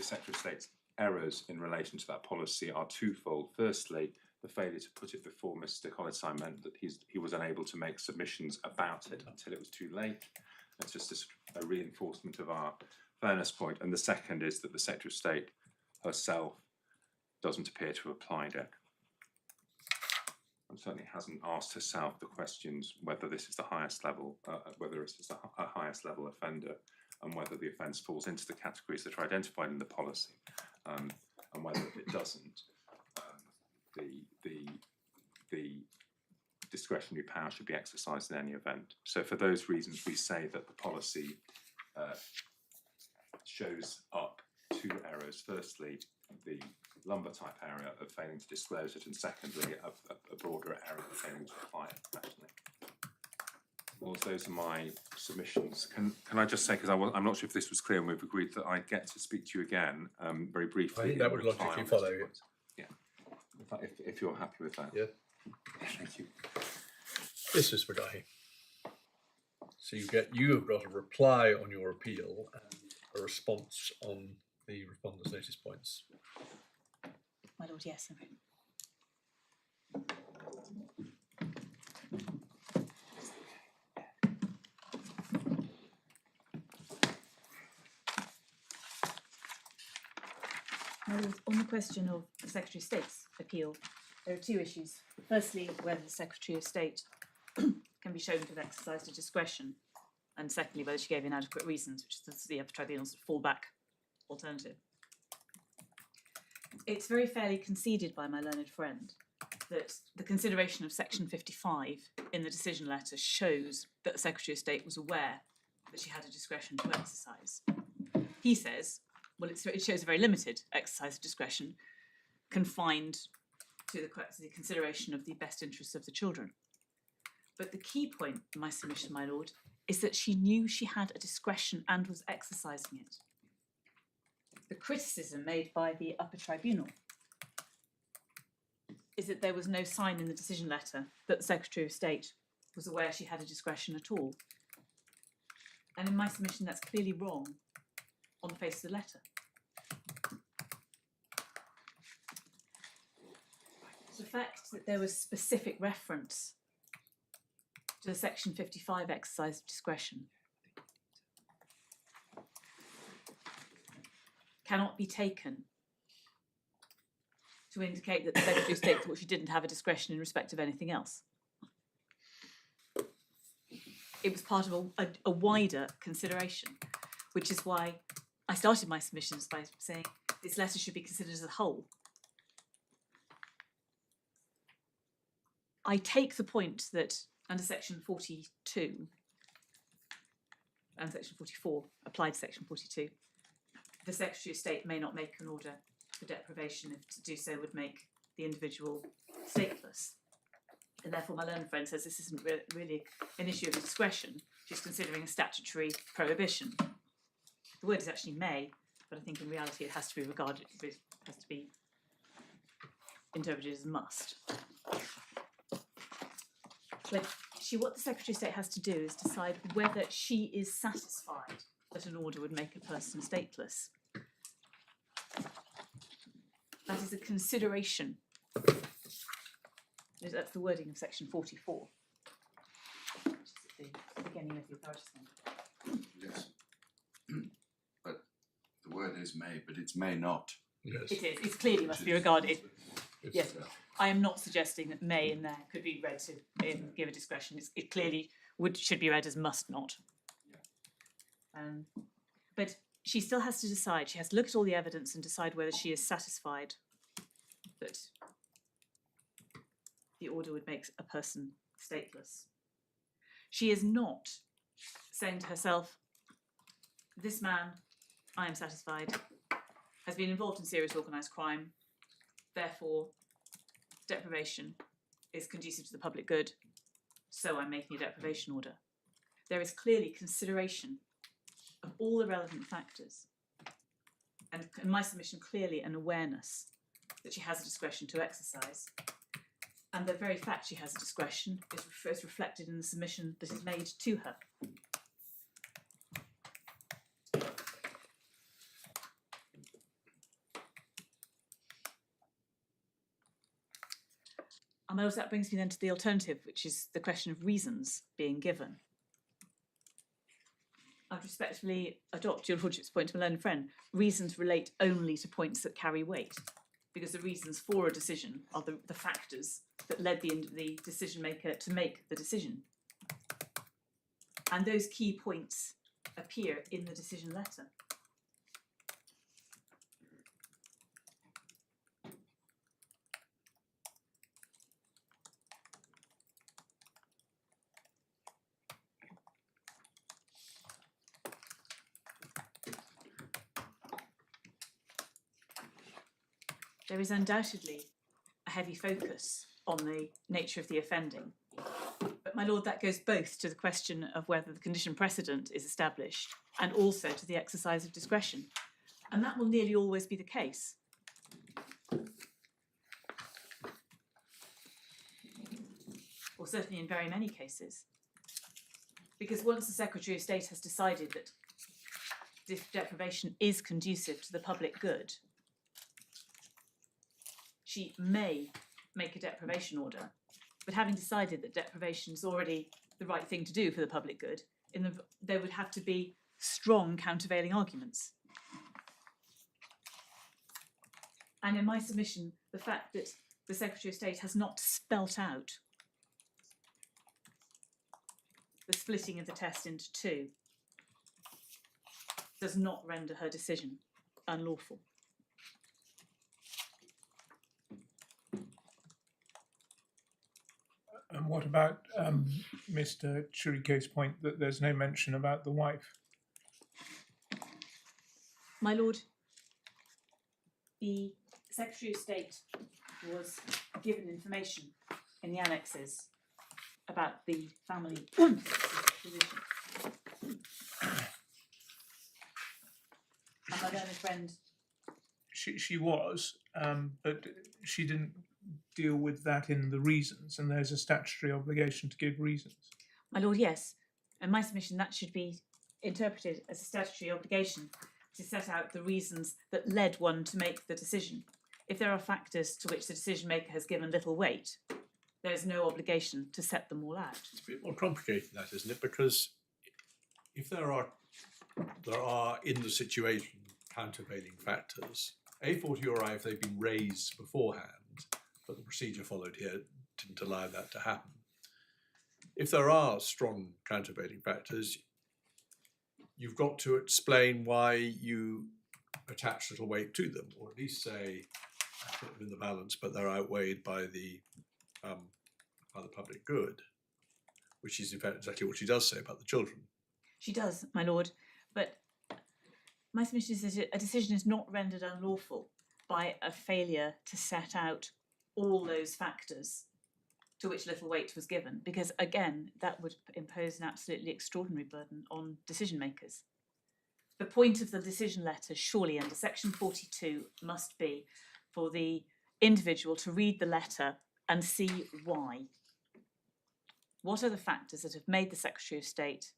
Secretary of State's errors in relation to that policy are twofold. Firstly, the failure to put it before Mr. Kolicaj meant that he was unable to make submissions about it until it was too late. It's just a reinforcement of our fairness point. And the second is that the Secretary of State herself doesn't appear to have applied it, and certainly hasn't asked herself the questions whether this is the highest level, whether this is a highest level offender, and whether the offence falls into the categories that are identified in the policy, and whether it doesn't, the discretionary power should be exercised in any event. So for those reasons, we say that the policy shows up two errors. Firstly, the lumber type area of failing to disclose it, and secondly, a broader area of failing to apply it professionally. Well, those are my submissions. Can I just say, because I'm not sure if this was clear, and we've agreed that I get to speak to you again very briefly. I think that would logically follow you. Yeah, if you're happy with that. Yeah. Thank you. This is Madahi. So you have got a reply on your appeal and a response on the respondent's notice points. My lord, yes. Okay. My lord, on the question of the Secretary of State's appeal, there are two issues. Firstly, whether the Secretary of State can be shown to have exercised a discretion, and secondly, whether she gave inadequate reasons, which is the Upper Tribunal's fallback alternative. It's very fairly conceded by my learned friend that the consideration of Section 55 in the decision letter shows that the Secretary of State was aware that she had a discretion to exercise. He says, well, it shows a very limited exercise of discretion confined to the consideration of the best interests of the children. But the key point in my submission, my lord, is that she knew she had a discretion and was exercising it. The criticism made by the Upper Tribunal is that there was no sign in the decision letter that the Secretary of State was aware she had a discretion at all. And in my submission, that's clearly wrong on the face of the letter. The fact that there was specific reference to the Section 55 exercise of discretion cannot be taken to indicate that the Secretary of State thought she didn't have a discretion in respect of anything else. It was part of a wider consideration, which is why I started my submissions by saying this letter should be considered as a whole. I take the point that under Section 42 and Section 44, applied to Section 42, the Secretary of State may not make an order for deprivation if to do so would make the individual stateless. And therefore my learned friend says this isn't really an issue of discretion, she's considering a statutory prohibition. The word is actually may, but I think in reality it has to be interpreted as must. But what the Secretary of State has to do is decide whether she is satisfied that an order would make a person stateless. That is a consideration. That's the wording of Section 44, which is at the beginning of the authority statement. Yes. But the word is may, but it's may not. Yes. It is. It clearly must be regarded. It's, Yes. I am not suggesting that may in there could be read to give a discretion. It clearly should be read as must not. But she still has to decide. She has to look at all the evidence and decide whether she is satisfied that the order would make a person stateless. She is not saying to herself, this man, I am satisfied, has been involved in serious organised crime, therefore deprivation is conducive to the public good, so I'm making a deprivation order. There is clearly consideration of all the relevant factors, and in my submission clearly an awareness that she has a discretion to exercise. And the very fact she has a discretion is reflected in the submission that is made to her. And also that brings me then to the alternative, which is the question of reasons being given. I would respectfully adopt your lordship's point to my learned friend. Reasons relate only to points that carry weight, because the reasons for a decision are the factors that led the decision maker to make the decision. And those key points appear in the decision letter. There is undoubtedly a heavy focus on the nature of the offending. But my lord, that goes both to the question of whether the condition precedent is established and also to the exercise of discretion. And that will nearly always be the case. Or certainly in very many cases. Because once the Secretary of State has decided that this deprivation is conducive to the public good, she may make a deprivation order, but having decided that deprivation is already the right thing to do for the public good, there would have to be strong countervailing arguments. And in my submission, the fact that the Secretary of State has not spelt out the splitting of the test into two does not render her decision unlawful. And what about Mr. Chirike's point that there's no mention about the wife? My lord, the Secretary of State was given information in the annexes about the family position. And my learned friend... She was, but she didn't deal with that in the reasons, and there's a statutory obligation to give reasons. My lord, yes. In my submission, that should be interpreted as a statutory obligation to set out the reasons that led one to make the decision. If there are factors to which the decision maker has given little weight, there is no obligation to set them all out. It's a bit more complicated than that, isn't it? Because if there are in the situation countervailing factors, A fortiori if they've been raised beforehand, but the procedure followed here didn't allow that to happen. If there are strong countervailing factors, you've got to explain why you attach little weight to them, or at least say I put them in the balance, but they're outweighed by the public good, which is in fact exactly what she does say about the children. She does, my lord, but my submission is that a decision is not rendered unlawful by a failure to set out all those factors to which little weight was given, because again, that would impose an absolutely extraordinary burden on decision makers. The point of the decision letter, surely under section 42, must be for the individual to read the letter and see why. What are the factors that have made the Secretary of State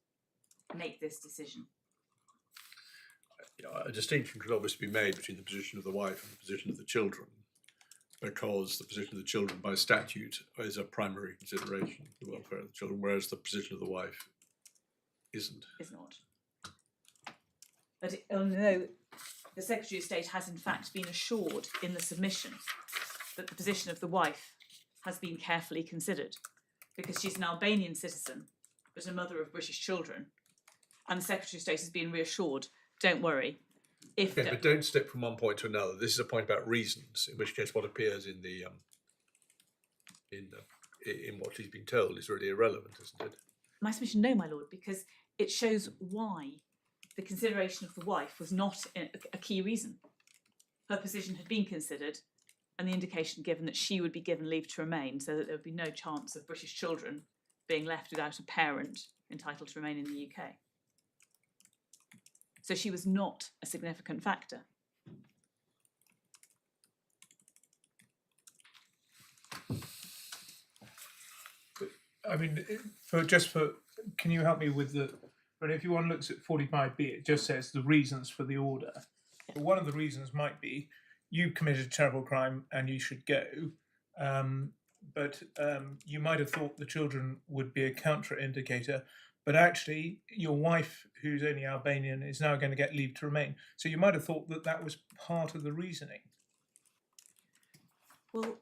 make this decision? A distinction could obviously be made between the position of the wife and the position of the children, because the position of the children by statute is a primary consideration, the welfare of the children, whereas the position of the wife isn't. Is not. But although the Secretary of State has in fact been assured in the submission that the position of the wife has been carefully considered, because she's an Albanian citizen but a mother of British children, and the Secretary of State has been reassured, don't worry. Okay, but don't step from one point to another. This is a point about reasons, in which case what appears in the in what she's been told is really irrelevant, isn't it? My submission, no, my lord, because it shows why the consideration of the wife was not a key reason. Her position had been considered, and the indication given that she would be given leave to remain, so that there would be no chance of British children being left without a parent entitled to remain in the UK. So she was not a significant factor. I mean, can you help me with but if one looks at 45B, it just says the reasons for the order. But one of the reasons might be you committed a terrible crime and you should go. But you might have thought the children would be a counter-indicator, but actually your wife, who's only Albanian, is now going to get leave to remain. So you might have thought that that was part of the reasoning. Well,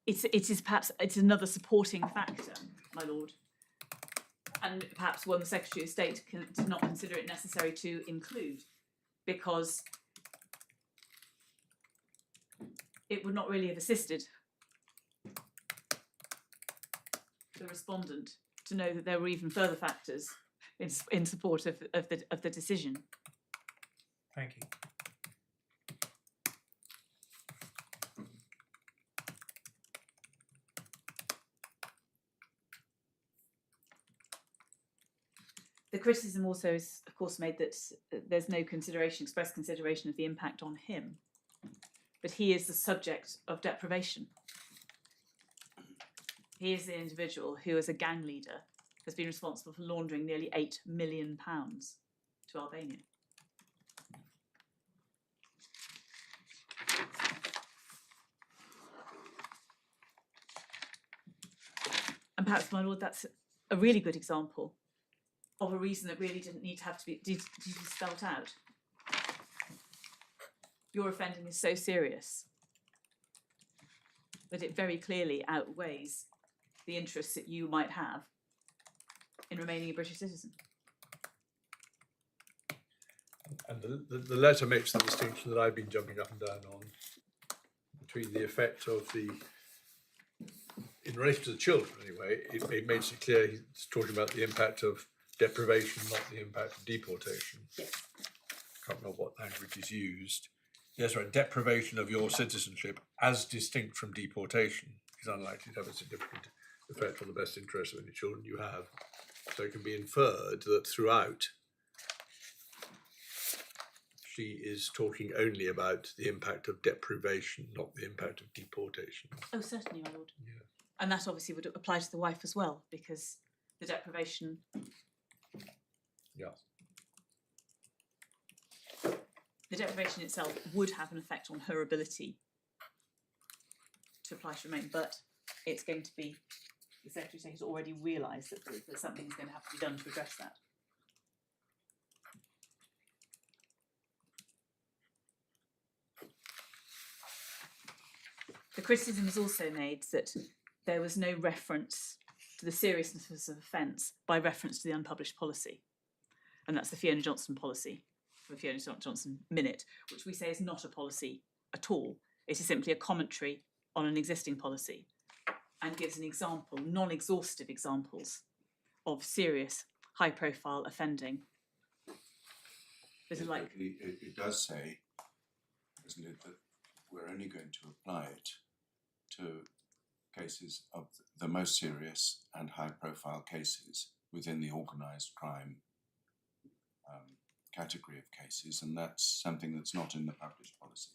it's another supporting factor, my lord, and perhaps one the Secretary of State did not consider it necessary to include, because it would not really have assisted the respondent to know that there were even further factors in support of the decision. Thank you. The criticism also is, of course, made that there's no express consideration of the impact on him, but he is the subject of deprivation. He is the individual who, as a gang leader, has been responsible for laundering nearly £8 million to Albania. And perhaps, my lord, that's a really good example of a reason that really didn't need to have to be spelt out. Your offending is so serious that it very clearly outweighs the interests that you might have in remaining a British citizen. And the letter makes the distinction that I've been jumping up and down on between the effect of in relation to the children anyway, it makes it clear he's talking about the impact of deprivation, not the impact of deportation. Yes. Can't remember what language is used. Yes, right. Deprivation of your citizenship, as distinct from deportation, is unlikely to have a significant effect on the best interests of any children you have. So it can be inferred that throughout she is talking only about the impact of deprivation, not the impact of deportation. Oh, certainly, my lord. Yeah. And that obviously would apply to the wife as well, because the deprivation. Yeah. The deprivation itself would have an effect on her ability to apply to remain, but it's going to be, the Secretary of State has already realised that something is going to have to be done to address that. The criticism was also made that there was no reference to the seriousness of offence by reference to the unpublished policy. And that's the Fiona Johnson policy, the Fiona Johnson minute, which we say is not a policy at all. It is simply a commentary on an existing policy and gives an example, non-exhaustive examples of serious, high-profile offending. This is like it does say, isn't it, that we're only going to apply it to cases of the most serious and high-profile cases within the organised crime category of cases, and that's something that's not in the published policy.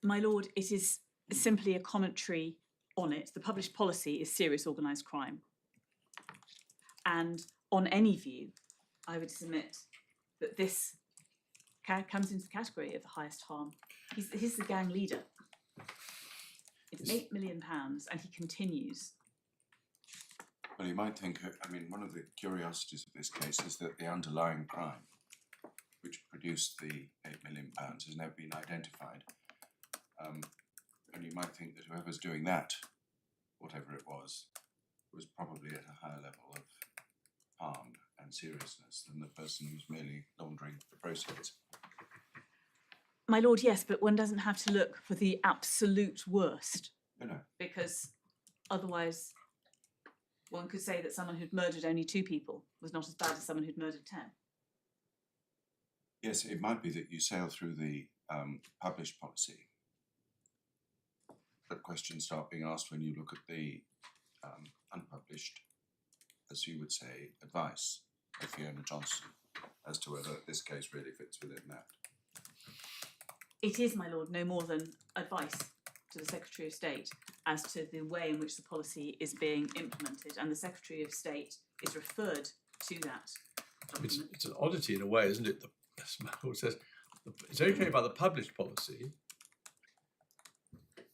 My lord, it is simply a commentary on it. The published policy is serious organised crime. And on any view, I would submit that this comes into the category of the highest harm. He's the gang leader. It's £8 million and he continues. Well, you might think, I mean, one of the curiosities of this case is that the underlying crime, which produced the £8 million, has never been identified. And you might think that whoever's doing that, whatever it was probably at a higher level of harm and seriousness than the person who's merely laundering the proceeds. My lord, yes, but one doesn't have to look for the absolute worst. No. Because otherwise one could say that someone who'd murdered only 2 people was not as bad as someone who'd murdered 10. Yes, it might be that you sail through the published policy, but questions start being asked when you look at the unpublished, as you would say, advice of Fiona Johnson as to whether this case really fits within that. It is, my lord, no more than advice. to the Secretary of State as to the way in which the policy is being implemented, and the Secretary of State is referred to that document. It's an oddity in a way, isn't it? It says it's okay about the published policy.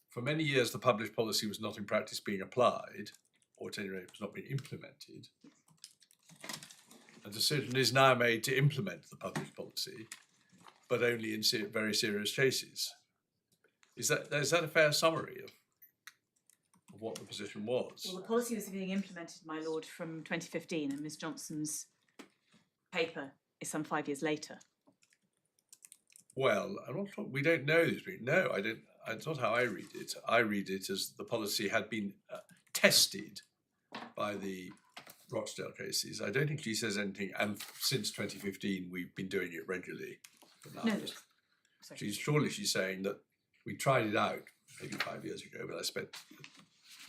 For many years, the published policy was not in practice being applied, or at any rate, was not being implemented. A decision is now made to implement the published policy, but only in very serious cases. Is that a fair summary of what the position was? Well, the policy was being implemented, my lord, from 2015, and Ms Johnson's paper is some 5 years later. Well, I'm not sure. We don't know this. No, I don't. It's not how I read it. I read it as the policy had been tested by the Rochdale cases. I don't think she says anything. And since 2015, we've been doing it regularly. No, sorry. She's saying that we tried it out maybe 5 years ago, but I spent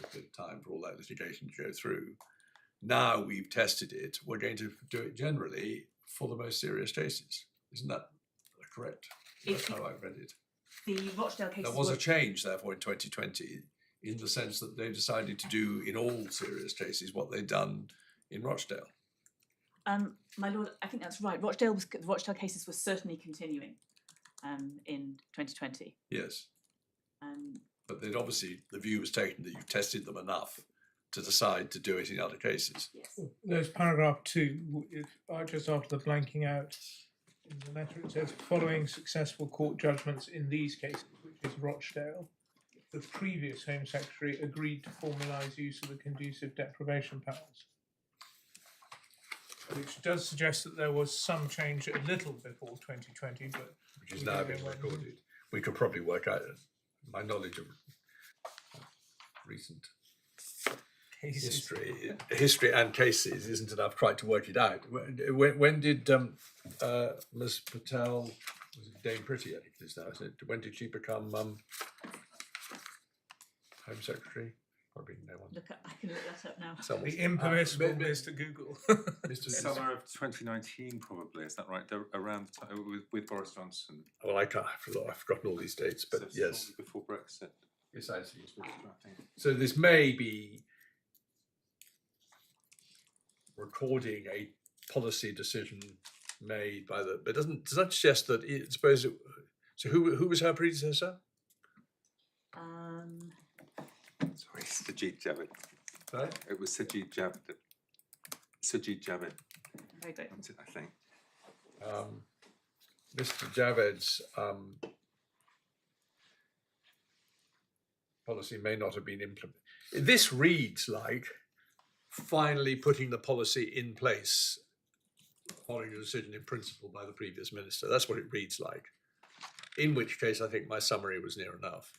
a bit of time for all that litigation to go through. Now we've tested it. We're going to do it generally for the most serious cases. Isn't that correct? That's how I read it. The Rochdale cases There was a change, therefore, in 2020, in the sense that they decided to do in all serious cases what they'd done in Rochdale. My lord, I think that's right. The Rochdale cases were certainly continuing in 2020. Yes. Um, But then obviously the view was taken that you've tested them enough to decide to do it in other cases. yes. There's paragraph 2, just after the blanking out in the letter, it says, following successful court judgments in these cases, which is Rochdale, the previous Home Secretary agreed to formalise use of the conducive deprivation powers. Which does suggest that there was some change a little before 2020, but Which is now being recorded. We could probably work out my knowledge of recent cases. history and cases isn't enough quite to work it out. When did Ms. Patel, was it Dame Pretty, I think it is now, isn't it? When did she become Home Secretary? Probably no one. I can look that up now. Someone. The impermissible Mr. Google. Mr. Summer of 2019, probably, is that right? Around the time with Boris Johnson. Well, I've forgotten all these dates, but So it's yes. probably before Brexit. Yes, I see. So this may be recording a policy decision made by the, but does that suggest that so who was her predecessor? Sorry, Sajid Javid. Right? It was Sajid Javid. Sajid Javid, Very good. that's it, I think. Mr. Javed's policy may not have been implemented. This reads like finally putting the policy in place following a decision in principle by the previous minister. That's what it reads like. In which case, I think my summary was near enough.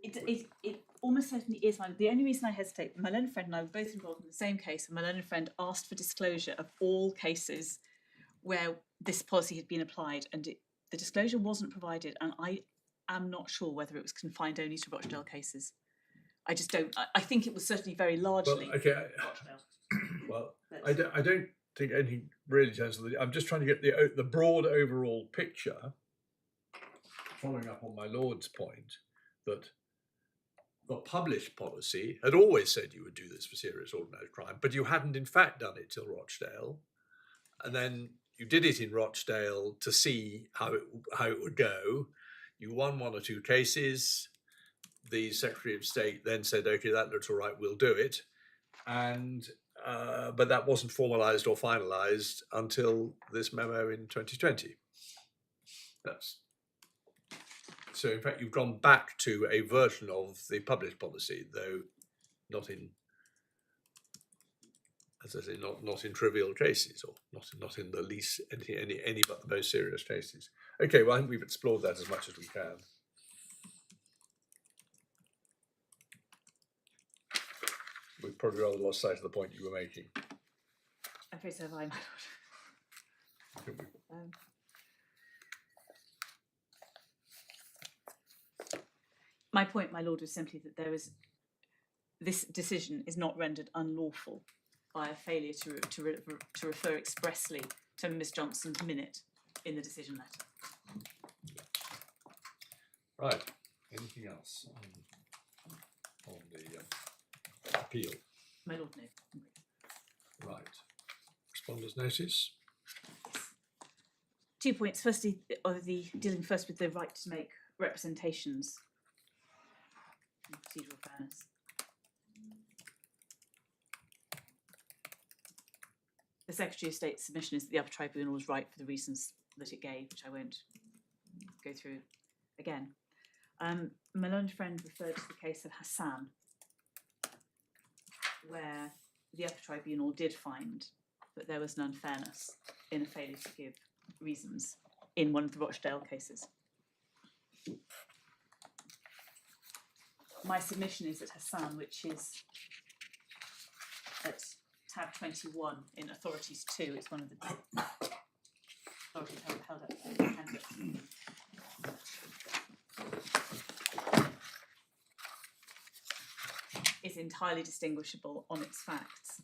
It almost certainly is. The only reason I hesitate, my learned friend and I were both involved in the same case, and my learned friend asked for disclosure of all cases where this policy had been applied, and the disclosure wasn't provided, and I am not sure whether it was confined only to Rochdale cases. I just don't. I think it was certainly very largely Okay. Rochdale. Well, I don't think anything really turns to I'm just trying to get the broad overall picture, following up on my Lord's point, that the published policy had always said you would do this for serious organised crime, but you hadn't in fact done it till Rochdale. And then you did it in Rochdale to see how it would go. You won one or two cases. The Secretary of State then said, okay, that looks all right, we'll do it. And but that wasn't formalised or finalised until this memo in 2020. So in fact, you've gone back to a version of the published policy, though not in, as I say, not in trivial cases, or not in the least any but the most serious cases. Okay, well, I think we've explored that as much as we can. We've probably rather lost sight of the point you were making. I'm afraid so have I, my lord. My point, my lord, was simply that this decision is not rendered unlawful by a failure to refer expressly to Ms Johnson's minute in the decision letter. Right. Anything else on the appeal? My lord, no. Right. Respondent's notice. 2 points. Firstly, dealing first with the right to make representations and procedural fairness. The Secretary of State's submission is that the Upper Tribunal was right for the reasons that it gave, which I won't go through again. My learned friend referred to the case of Hassan, where the Upper Tribunal did find that there was an unfairness in a failure to give reasons in one of the Rochdale cases. My submission is that Hassan, which is at tab 21 in Authorities 2, it's one of the authorities held up candidates. Is entirely distinguishable on its facts.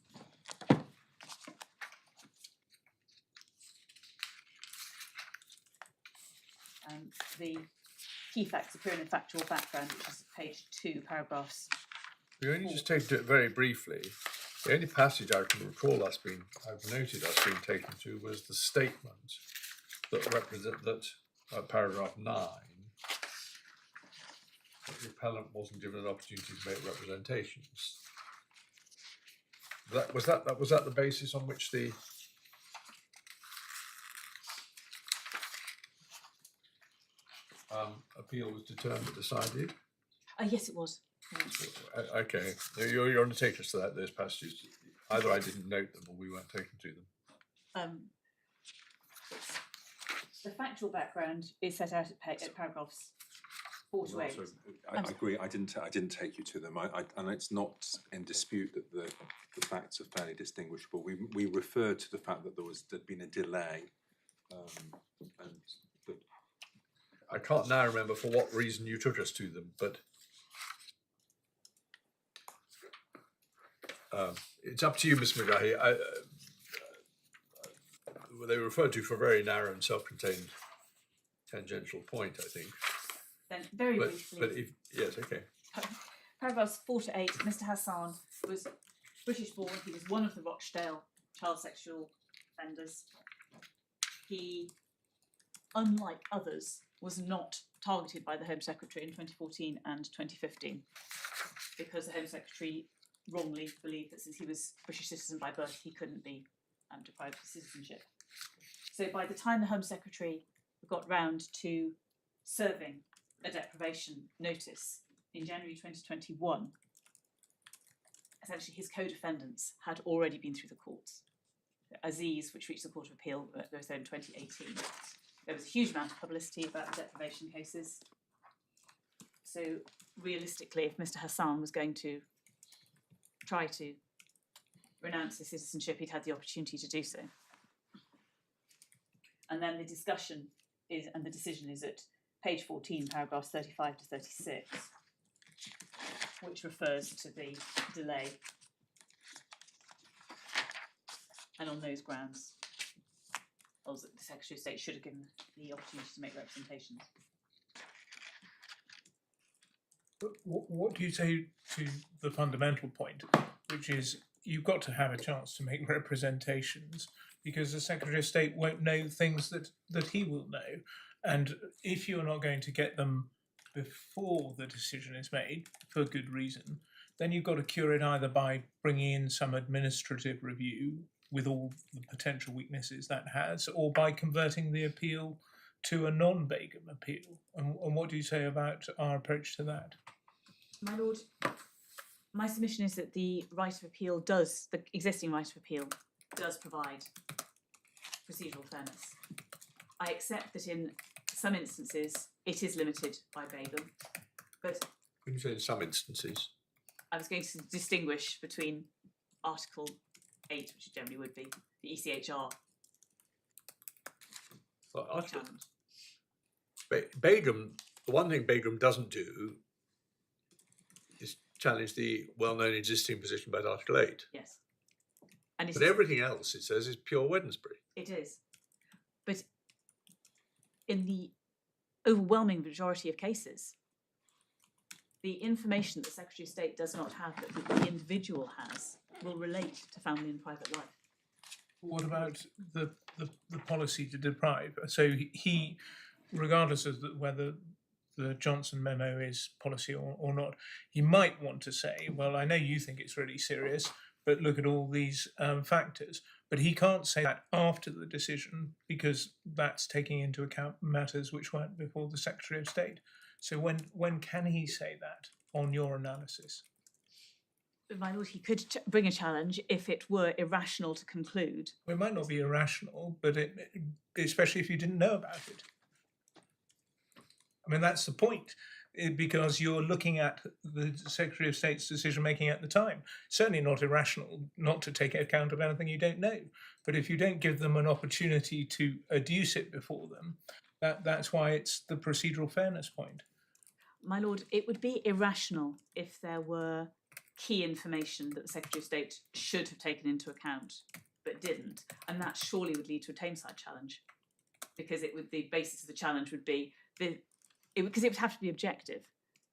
The key facts appear in the factual background, which is page 2, paragraphs. We only just take it very briefly. The only passage I can recall I've noted us being taken to was the statement that represent that paragraph 9. That the appellant wasn't given an opportunity to make representations. Was that the basis on which the appeal was decided? Yes, it was. Okay, you're going to take us to those passages. Either I didn't note them or we weren't taken to them. The factual background is set out at paragraphs 4 to 8. I agree. I didn't take you to them. And it's not in dispute that the facts are fairly distinguishable. We referred to the fact that there'd been a delay, and I can't now remember for what reason you took us to them, but it's up to you, Miss McGahey. They were referred to for a very narrow and self-contained tangential point, I think. Then very briefly. But yes, okay. Paragraphs 4 to 8. Mr. Hassan was British born. He was one of the Rochdale child sexual offenders. He, unlike others, was not targeted by the Home Secretary in 2014 and 2015 because the Home Secretary wrongly believed that since he was a British citizen by birth, he couldn't be deprived of citizenship. So by the time the Home Secretary got round to serving a deprivation notice in January 2021, essentially his co-defendants had already been through the courts. Aziz, which reached the Court of Appeal, was there in 2018. There was a huge amount of publicity about the deprivation cases. So realistically, if Mr. Hassan was going to try to renounce his citizenship, he'd had the opportunity to do so. And then the discussion is, and the decision is at page 14, paragraphs 35 to 36, which refers to the delay. And on those grounds, the Secretary of State should have given the opportunity to make representations. But what do you say to the fundamental point, which is you've got to have a chance to make representations because the Secretary of State won't know things that he will know. And if you're not going to get them before the decision is made, for good reason, then you've got to cure it either by bringing in some administrative review with all the potential weaknesses that has, or by converting the appeal to a non-Begum appeal. And what do you say about our approach to that? My Lord, my submission is that the right of appeal does, the existing right of appeal does provide procedural fairness. I accept that in some instances it is limited by Begum, but When you say in some instances, I was going to distinguish between Article 8, which it generally would be, the ECHR well, challenge. Begum, the one thing Begum doesn't do is challenge the well-known existing position about Article 8. Yes. And But everything else, it says, is pure Wednesbury. it is. But in the overwhelming majority of cases, the information that the Secretary of State does not have but that the individual has will relate to family and private life. What about the policy to deprive? So he, regardless of whether the Johnson memo is policy or not, he might want to say, well, I know you think it's really serious, but look at all these factors. But he can't say that after the decision because that's taking into account matters which weren't before the Secretary of State. So when can he say that on your analysis? My lord, he could bring a challenge if it were irrational to conclude. Well, it might not be irrational, but especially if you didn't know about it. I mean, that's the point, because you're looking at the Secretary of State's decision-making at the time. Certainly not irrational not to take account of anything you don't know. But if you don't give them an opportunity to adduce it before them, that's why it's the procedural fairness point. My lord, it would be irrational if there were key information that the Secretary of State should have taken into account but didn't, and that surely would lead to a tame-side challenge, because the basis of the challenge would be because it would have to be objective.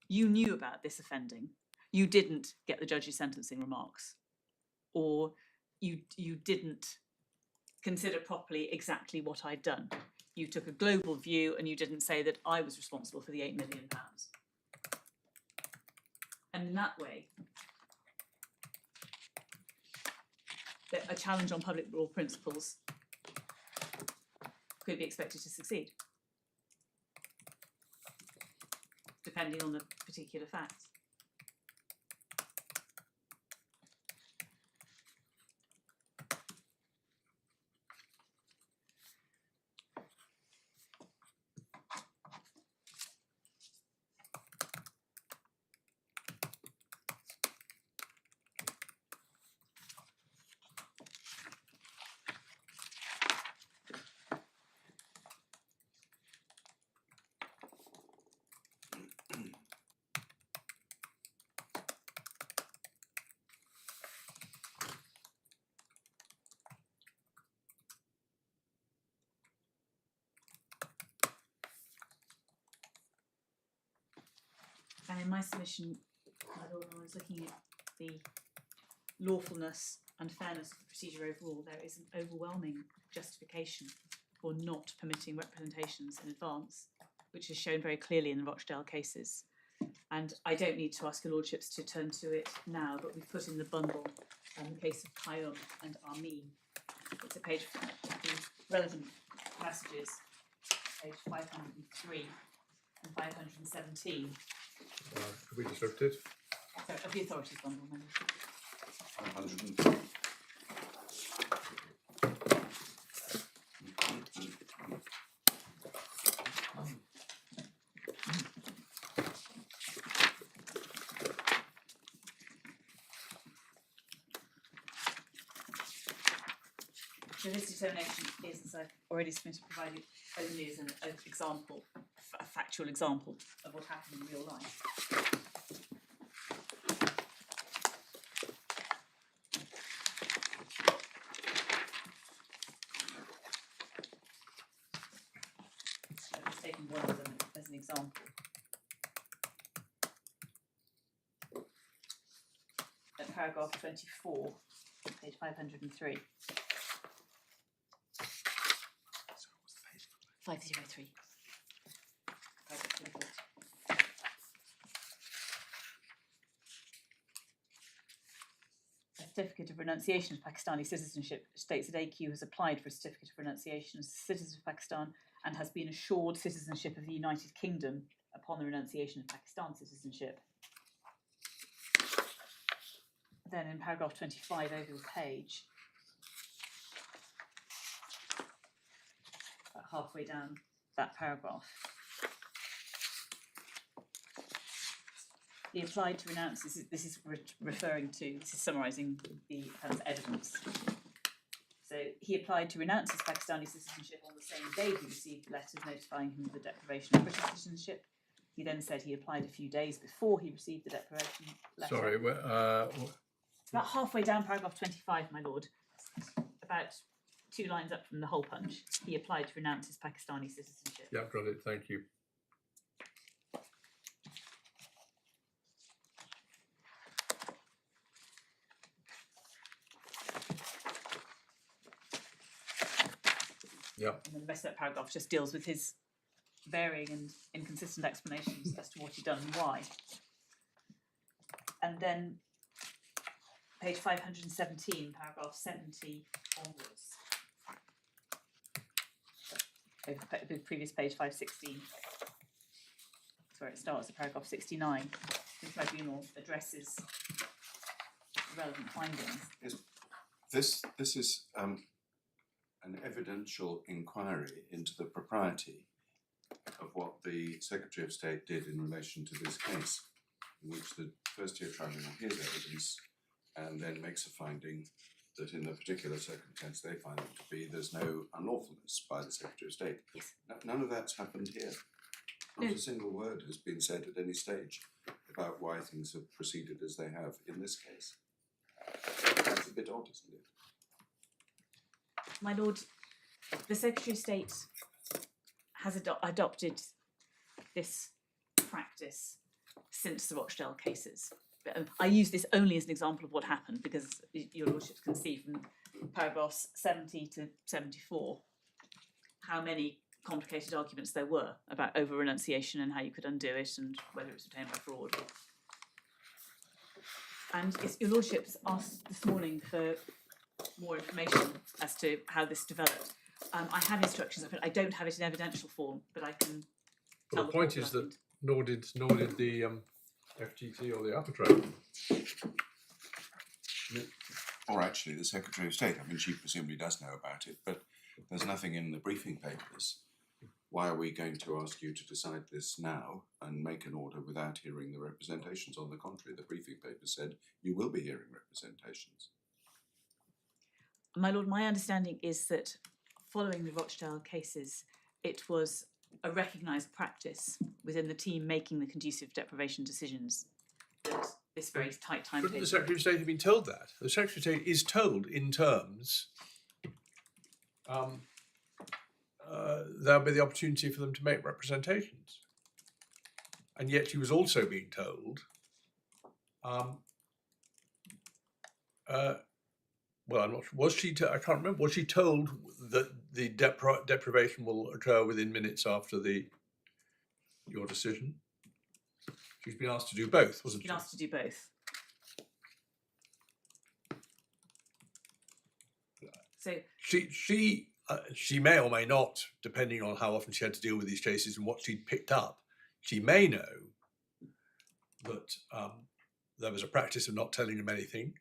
You knew about this offending, you didn't get the judge's sentencing remarks, or you didn't consider properly exactly what I'd done. You took a global view and you didn't say that I was responsible for the £8 million. And in that way, a challenge on public law principles could be expected to succeed, depending on the particular facts. And in my submission, I was looking at the lawfulness and fairness of the procedure overall. There is an overwhelming justification for not permitting representations in advance, which is shown very clearly in the Rochdale cases. And I don't need to ask your lordships to turn to it now, but we've put in the bundle the case of Kayum and Armin. It's a page of the relevant passages, page 503 and 517. Could we disrupt it? So, of the authorities bundle, maybe. 503. So this determination is, as I've already submitted, provided only as an example, a factual example of what happened in real life. So I've taken one of them as an example. At paragraph 24, page 503. 503. A certificate of renunciation of Pakistani citizenship states that AQ has applied for a certificate of renunciation as a citizen of Pakistan and has been assured citizenship of the United Kingdom upon the renunciation of Pakistan citizenship. Then in paragraph 25 over the page, halfway down that paragraph, he applied to renounce. This is referring to. This is summarising the evidence. So he applied to renounce his Pakistani citizenship on the same day he received letters notifying him of the deprivation of British citizenship. He then said he applied a few days before he received the deprivation letter. Sorry, It's about halfway down paragraph 25, my lord. About 2 lines up from the whole punch. He applied to renounce his Pakistani citizenship. yeah, got it. Thank you. Yeah. And then the rest of that paragraph just deals with his varying and inconsistent explanations as to what he'd done and why. And then page 517, paragraph 70 onwards. The previous page 516. That's where it starts at paragraph 69. The tribunal addresses relevant findings. Yes. This is an evidential inquiry into the propriety of what the Secretary of State did in relation to this case, in which the First Tier Tribunal hears evidence and then makes a finding that in the particular circumstance they find it to be there's no unlawfulness by the Secretary of State. Yes. None of that's happened here. Not No. a single word has been said at any stage about why things have proceeded as they have in this case. That's a bit odd, isn't it? My lord, the Secretary of State has adopted this practice since the Rochdale cases. I use this only as an example of what happened because your lordships can see from paragraphs 70 to 74 how many complicated arguments there were about over-renunciation and how you could undo it and whether it was obtained by fraud. And your lordships asked this morning for more information as to how this developed. I have instructions, but I don't have it in evidential form, but I can tell Well, the point court is what I that think. nor did the FTT or the Upper Tribunal. Or actually the Secretary of State. I mean, she presumably does know about it, but there's nothing in the briefing papers. Why are we going to ask you to decide this now and make an order without hearing the representations? On the contrary, the briefing paper said you will be hearing representations. My lord, my understanding is that following the Rochdale cases, it was a recognised practice within the team making the conducive deprivation decisions that this very tight timetable. Shouldn't the Secretary of State have been told that? The Secretary of State is told in terms there'll be the opportunity for them to make representations. And yet she was also being told, well, I'm not sure, was she, I can't remember, was she told that the deprivation will occur within minutes after your decision? She's been asked to do both, wasn't she? She's been asked to do both. So She may or may not, depending on how often she had to deal with these cases and what she'd picked up, she may know that there was a practice of not telling them anything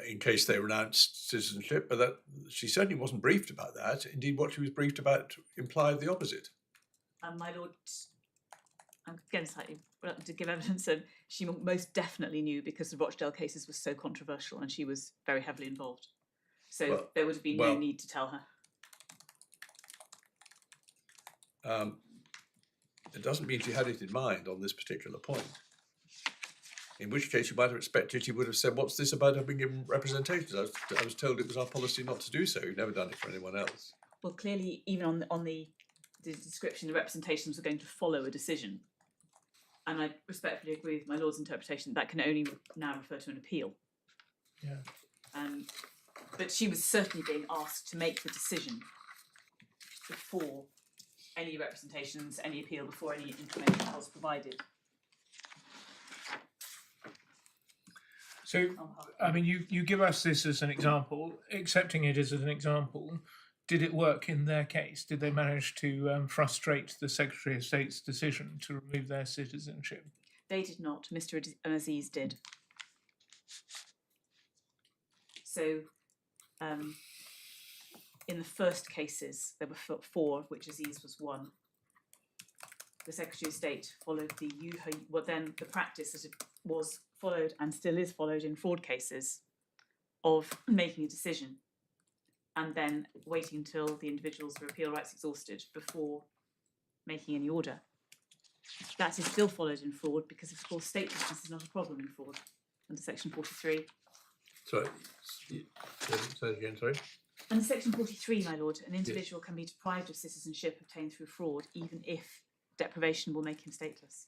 in case they renounced citizenship, but that she certainly wasn't briefed about that. Indeed, what she was briefed about implied the opposite. my lord, I'm again slightly reluctant to give evidence, and she most definitely knew because the Rochdale cases were so controversial and she was very heavily involved. So Well, there would have been no need to tell her. It doesn't mean she had it in mind on this particular point. In which case you might have expected she would have said, what's this about having given representations? I was told it was our policy not to do so. You've never done it for anyone else. Well, clearly, even on the description, the representations were going to follow a decision. And I respectfully agree with my lord's interpretation that can only now refer to an appeal. Yeah. But she was certainly being asked to make the decision before any representations, any appeal, before any information was provided. So, I mean, you give us this as an example. Accepting it as an example, did it work in their case? Did they manage to frustrate the Secretary of State's decision to remove their citizenship? They did not. Mr. Aziz did. So, in the first cases, there were 4, which Aziz was one. The Secretary of State followed then the practice that it was followed and still is followed in fraud cases of making a decision and then waiting until the individual's appeal rights exhausted before making any order. That is still followed in fraud because, of course, statelessness is not a problem in fraud under Section 43. Sorry, say it again, sorry. Under Section 43, my lord, an individual can be deprived of citizenship obtained through fraud even if deprivation will make him stateless.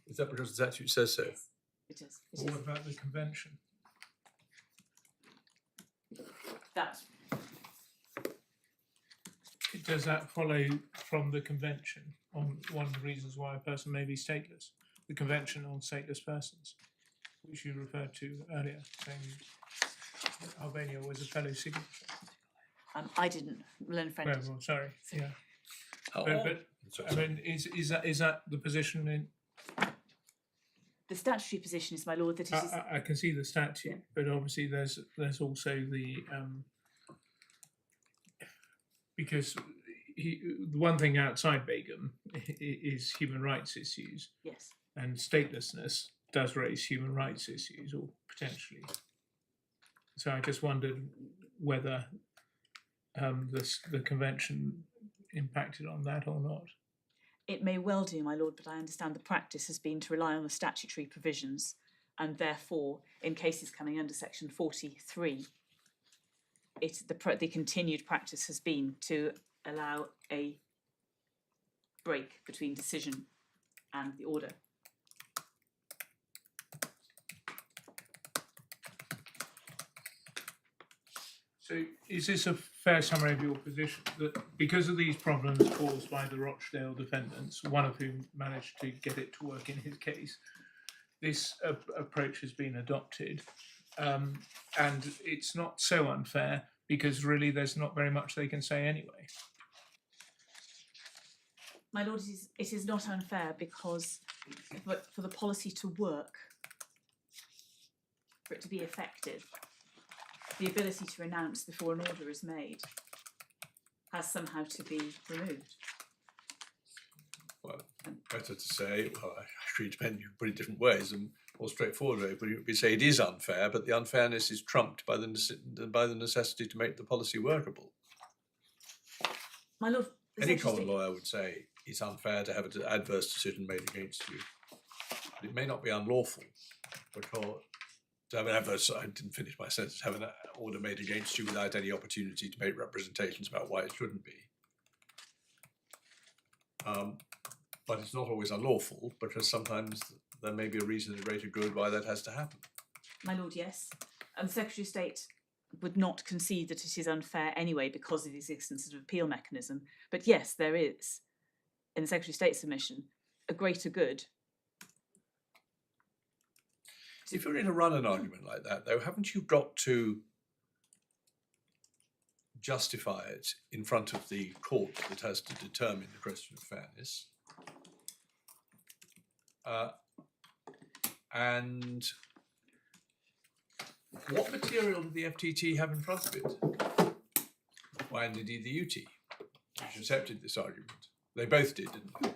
Is that because the statute says so? Yes, it is. Or what about the convention? That, Does that follow from the convention on one of the reasons why a person may be stateless? The Convention on Stateless Persons, which you referred to earlier, saying that Albania was a fellow signatory. I didn't, learn friend. Well, sorry, yeah. Oh, But I mean, is that the position in? The statutory position is, my lord, that it is. I can see the statute, but obviously there's also the because the one thing outside Begum is human rights issues, Yes. and statelessness does raise human rights issues, or potentially. So I just wondered whether the convention impacted on that or not. It may well do, my lord, but I understand the practice has been to rely on the statutory provisions, and therefore, in cases coming under section 43, the continued practice has been to allow a break between decision and the order. So is this a fair summary of your position, that because of these problems caused by the Rochdale defendants, one of whom managed to get it to work in his case, this approach has been adopted, and it's not so unfair because really there's not very much they can say anyway? My lord, it is not unfair because for the policy to work, for it to be effective, the ability to renounce before an order is made has somehow to be removed. well, better to say, well, actually, it depends, you can put it different ways and more straightforward way, but you could say it is unfair, but the unfairness is trumped by the necessity to make the policy workable. My lord, the Any Secretary common State- lawyer would say it's unfair to have an adverse decision made against you. But it may not be unlawful, because to have an adverse, I didn't finish my sentence, have an order made against you without any opportunity to make representations about why it shouldn't be. But it's not always unlawful, because sometimes there may be a reason in greater good why that has to happen. My lord, yes. And the Secretary of State would not concede that it is unfair anyway because of the existence of an appeal mechanism. But yes, there is, in the Secretary of State's submission, a greater good. If you're going to run an argument like that, though, haven't you got to justify it in front of the court that has to determine the question of fairness? And what material did the FTT have in front of it? Why, and indeed the UT, which accepted this argument. They both did, didn't they?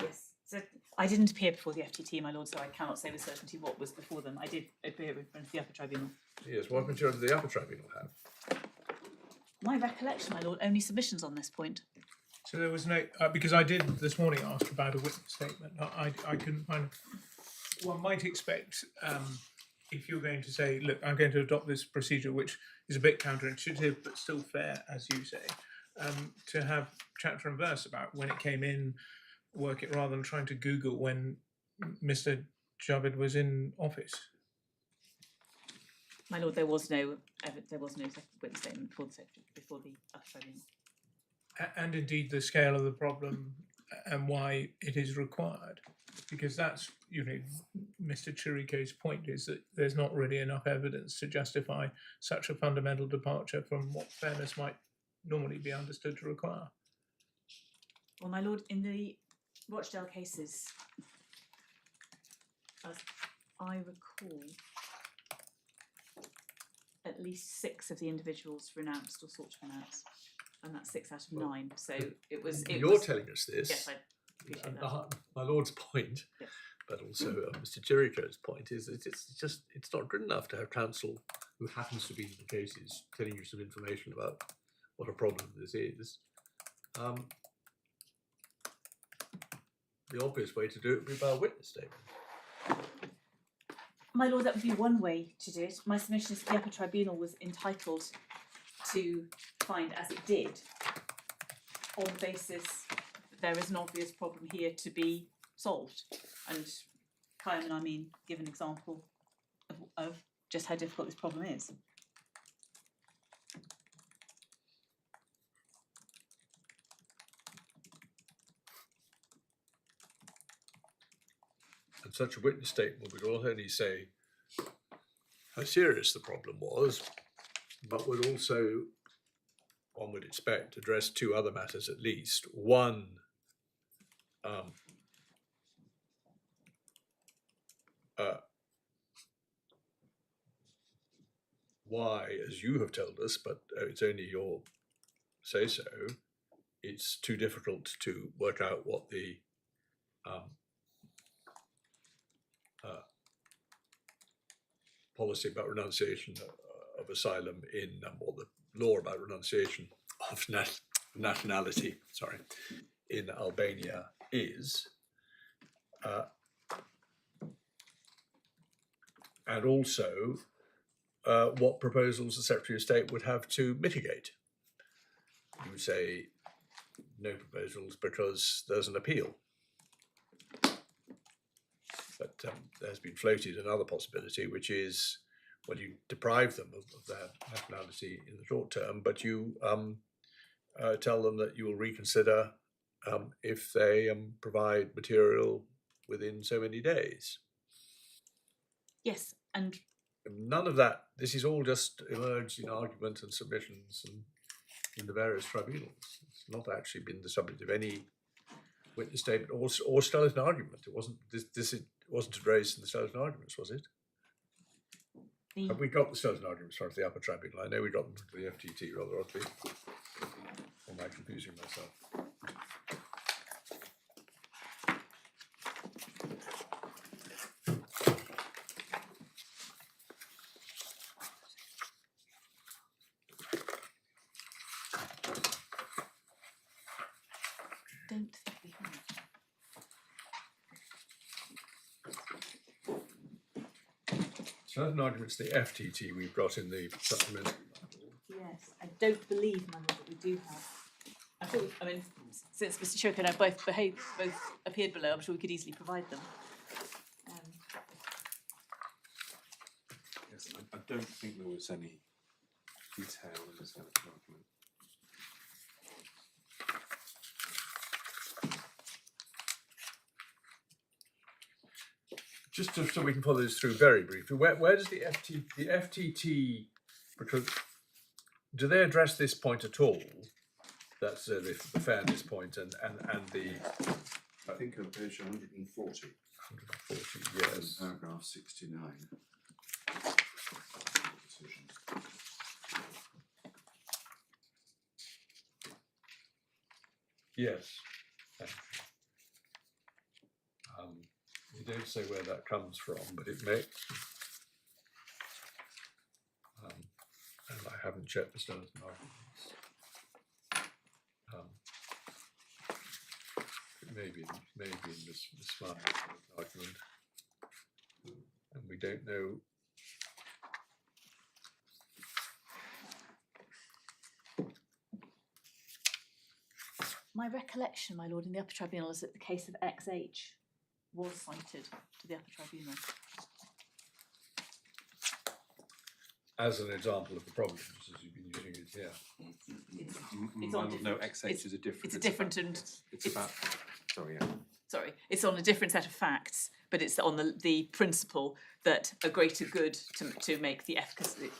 Yes. So I didn't appear before the FTT, my lord, so I cannot say with certainty what was before them. I did appear in front of the Upper Tribunal. Yes, what material did the Upper Tribunal have? My recollection, my lord, only submissions on this point. So there was no, because I did this morning ask about a witness statement. I couldn't find. One might expect, if you're going to say, look, I'm going to adopt this procedure, which is a bit counterintuitive but still fair, as you say, to have chapter and verse about when it came in, work it rather than trying to Google when Mr. Javed was in office. My lord, there was no witness statement before the Upper Tribunal. And indeed the scale of the problem and why it is required, because that's, you know, Mr. Chiriko's point is that there's not really enough evidence to justify such a fundamental departure from what fairness might normally be understood to require. Well, my lord, in the Rochdale cases, as I recall, at least 6 of the individuals renounced or sought to renounce, and that's 6 out of 9. So it was. You're telling us this. Yes, I appreciate And that. my lord's point, Yes. but also Mr. Chiriko's point, is that it's not good enough to have counsel who happens to be in the cases telling you some information about what a problem this is. The obvious way to do it would be by a witness statement. My lord, that would be one way to do it. My submission is the Upper Tribunal was entitled to find, as it did, on the basis that there is an obvious problem here to be solved. And Kayam and I give an example of just how difficult this problem is. And such a witness statement would not only say how serious the problem was, but would also, one would expect, address two other matters at least. One, why, as you have told us, but it's only your say so, it's too difficult to work out what the policy about renunciation of asylum in, or the law about renunciation of nationality, in Albania is. And also what proposals the Secretary of State would have to mitigate. You say no proposals because there's an appeal. But there's been floated another possibility, which is, well, you deprive them of their nationality in the short term, but you tell them that you will reconsider if they provide material within so many days. Yes, and None of that, this is all just emerged in argument and submissions and in the various tribunals. It's not actually been the subject of any witness statement or skeleton argument. It wasn't, it wasn't raised in the skeleton arguments, was it? Have we got the skeleton arguments from the Upper Tribunal? I know we got them from the FTT rather oddly. Or am I confusing myself? don't think we have. Skeleton arguments, the FTT we've got in the supplementary. Yes, I don't believe, my lord, that we do have. I thought, I mean, since Mr. Choco and I both appeared below, I'm sure we could easily provide them. Yes, I don't think there was any detail in the skeleton argument. Just so we can follow this through very briefly, where does the FTT, because do they address this point at all? That's the fairness point and the. I think on page 140. 140, yes. Paragraph 69. Decisions. Yes. You don't say where that comes from, but it may. And I haven't checked the skeleton arguments. It may be in this slide argument, and we don't know. My recollection, my lord, in the Upper Tribunal is that the case of XH was cited to the Upper Tribunal. As an example of the problems, as you've been using it here. It's on No, XH is a different. It's a different It's about. Sorry, yeah. Sorry, it's on a different set of facts, but it's on the principle that a greater good to make the efficacy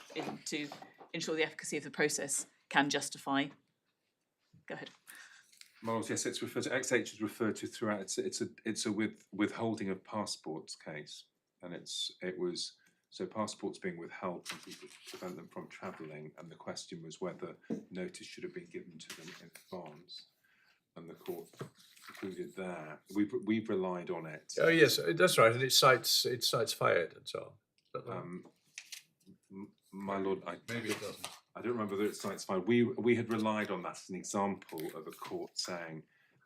to ensure the efficacy of the process can justify. Go ahead. Morals, yes, it's referred to. XH is referred to throughout. It's a withholding of passports case, and it was so passports being withheld from people to prevent them from travelling, and the question was whether notice should have been given to them in advance, and the court concluded there. We've relied on it. Oh yes, that's right, and it cites Fayed and so on. My lord, Maybe it doesn't. I don't remember whether it cites Fayed. We had relied on that as an example of a court saying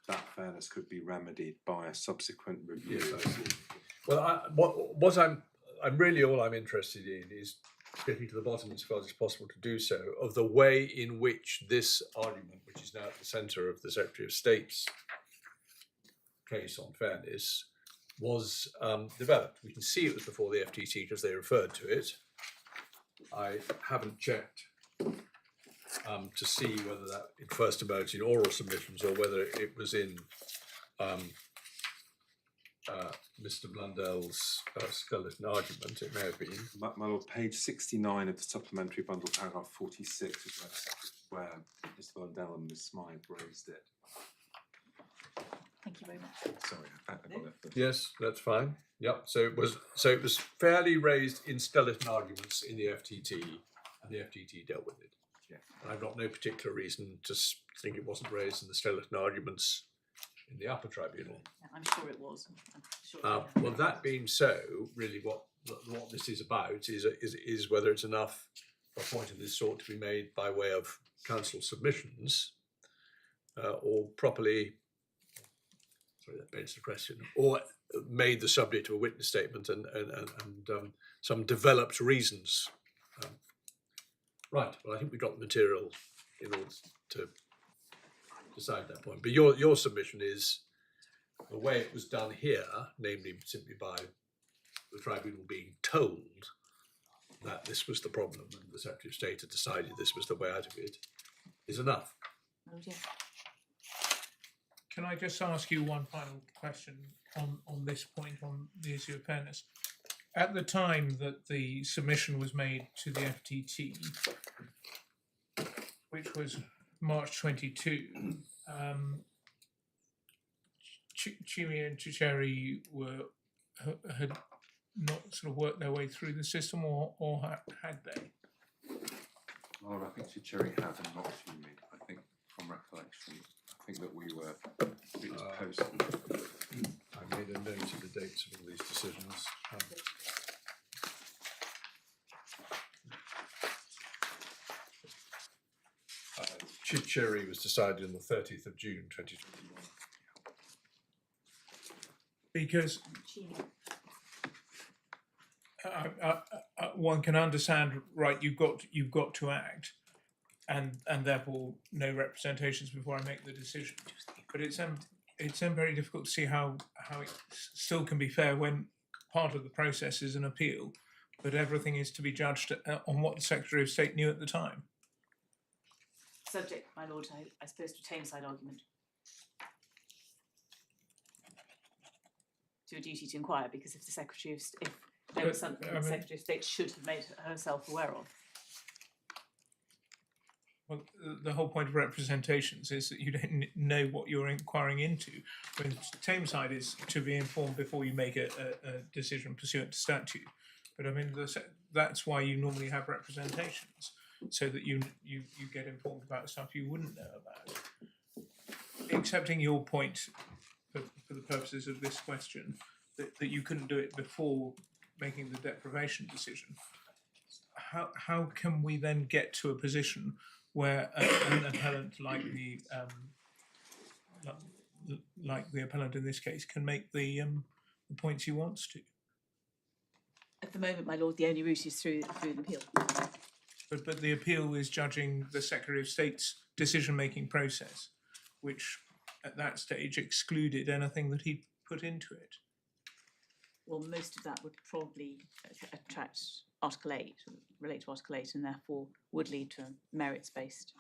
that fairness could be remedied by a subsequent review. Yes, I see. Well, what I'm really all I'm interested in is getting to the bottom, as far as it's possible to do so, of the way in which this argument, which is now at the centre of the Secretary of State's case on fairness, was developed. We can see it was before the FTT because they referred to it. I haven't checked to see whether that it first emerged in oral submissions or whether it was in Mr. Blundell's skeleton argument, it may have been. My lord, page 69 of the supplementary bundle, paragraph 46 is where Mr. Blundell and Ms. Smythe raised it. Thank you very much. Sorry, I got that first. Yes, that's fine. Yep. So it was fairly raised in skeleton arguments in the FTT, and the FTT dealt with it. Yeah. And I've got no particular reason to think it wasn't raised in the skeleton arguments in the Upper Tribunal. Yeah, I'm sure it was. I'm sure Well, that being so, really, what this is about is whether it's enough for a point of this sort to be made by way of council submissions, or properly. Sorry, that begs the question. Or made the subject of a witness statement and some developed reasons. Right. Well, I think we got the material in order to decide that point. But your submission is the way it was done here, namely simply by the tribunal being told that this was the problem and the Secretary of State had decided this was the way out of it, is enough. Oh, yeah. Can I just ask you one final question on this point, on the issue of fairness? At the time that the submission was made to the FTT, which was March 22, Chimi and Chicheri had not sort of worked their way through the system, or had they? Well, I think Chicheri had and not Chimi. I think from recollection, I think that we were post. I made a note of the dates of all these decisions. Chicheri was decided on the 30th of June 2021. Because one can understand, right? You've got to act, and therefore no representations before I make the decision. But it's very difficult to see how it still can be fair when part of the process is an appeal, but everything is to be judged on what the Secretary of State knew at the time. Subject, my lord, I suppose, to retain side argument. To a duty to inquire, because if the Secretary of if there was something the Secretary of State should have made herself aware of. Well, the whole point of representations is that you don't know what you're inquiring into. When the tame side is to be informed before you make a decision pursuant to statute. But I mean, that's why you normally have representations, so that you get informed about stuff you wouldn't know about. Accepting your point for the purposes of this question, that you couldn't do it before making the deprivation decision, how can we then get to a position where an appellant like the appellant in this case can make the points he wants to? At the moment, my lord, the only route is through the appeal. But the appeal is judging the Secretary of State's decision-making process, which at that stage excluded anything that he put into it. Well, most of that would probably attract Article 8, relate to Article 8, and therefore would lead to a merits-based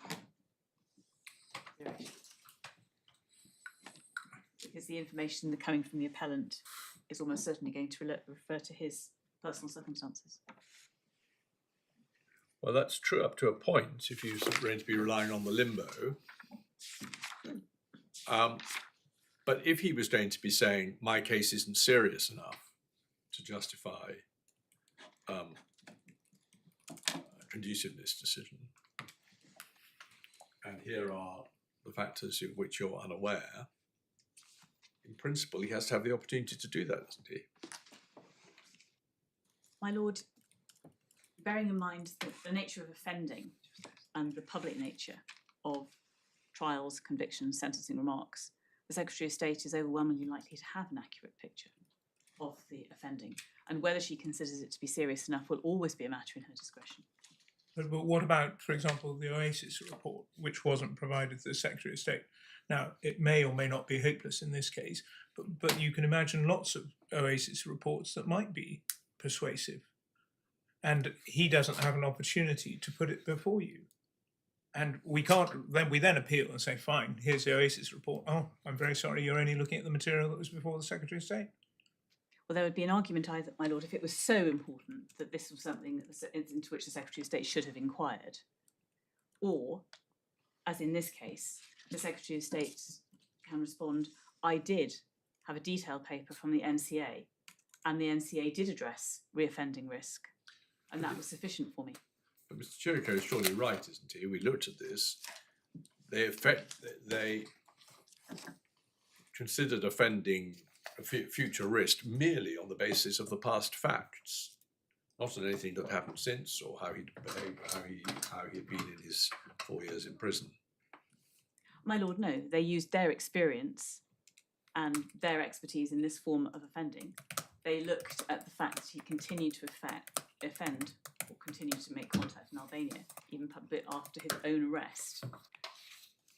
consideration. Because the information coming from the appellant is almost certainly going to refer to his personal circumstances. Well, that's true up to a point, if you're going to be relying on the limbo. But if he was going to be saying, my case isn't serious enough to justify a conduciveness decision, and here are the factors of which you're unaware, in principle, he has to have the opportunity to do that, doesn't he? My lord, bearing in mind the nature of offending and the public nature of trials, convictions, sentencing remarks, the Secretary of State is overwhelmingly likely to have an accurate picture of the offending, and whether she considers it to be serious enough will always be a matter in her discretion. But what about, for example, the OASIS report, which wasn't provided to the Secretary of State? Now, it may or may not be hopeless in this case, but you can imagine lots of OASIS reports that might be persuasive, and he doesn't have an opportunity to put it before you. And we then appeal and say, fine, here's the OASIS report. Oh, I'm very sorry, you're only looking at the material that was before the Secretary of State. Well, there would be an argument either, my lord, if it was so important that this was something that into which the Secretary of State should have inquired, or, as in this case, the Secretary of State can respond, I did have a detailed paper from the NCA, and the NCA did address reoffending risk, and that was sufficient for me. But Mr. Chirico is surely right, isn't he? We looked at this. They considered offending a future risk merely on the basis of the past facts, not on anything that happened since or how he'd behaved, how he'd been in his 4 years in prison. My lord, no, they used their experience and their expertise in this form of offending. They looked at the fact that he continued to offend or continued to make contact in Albania, even a bit after his own arrest,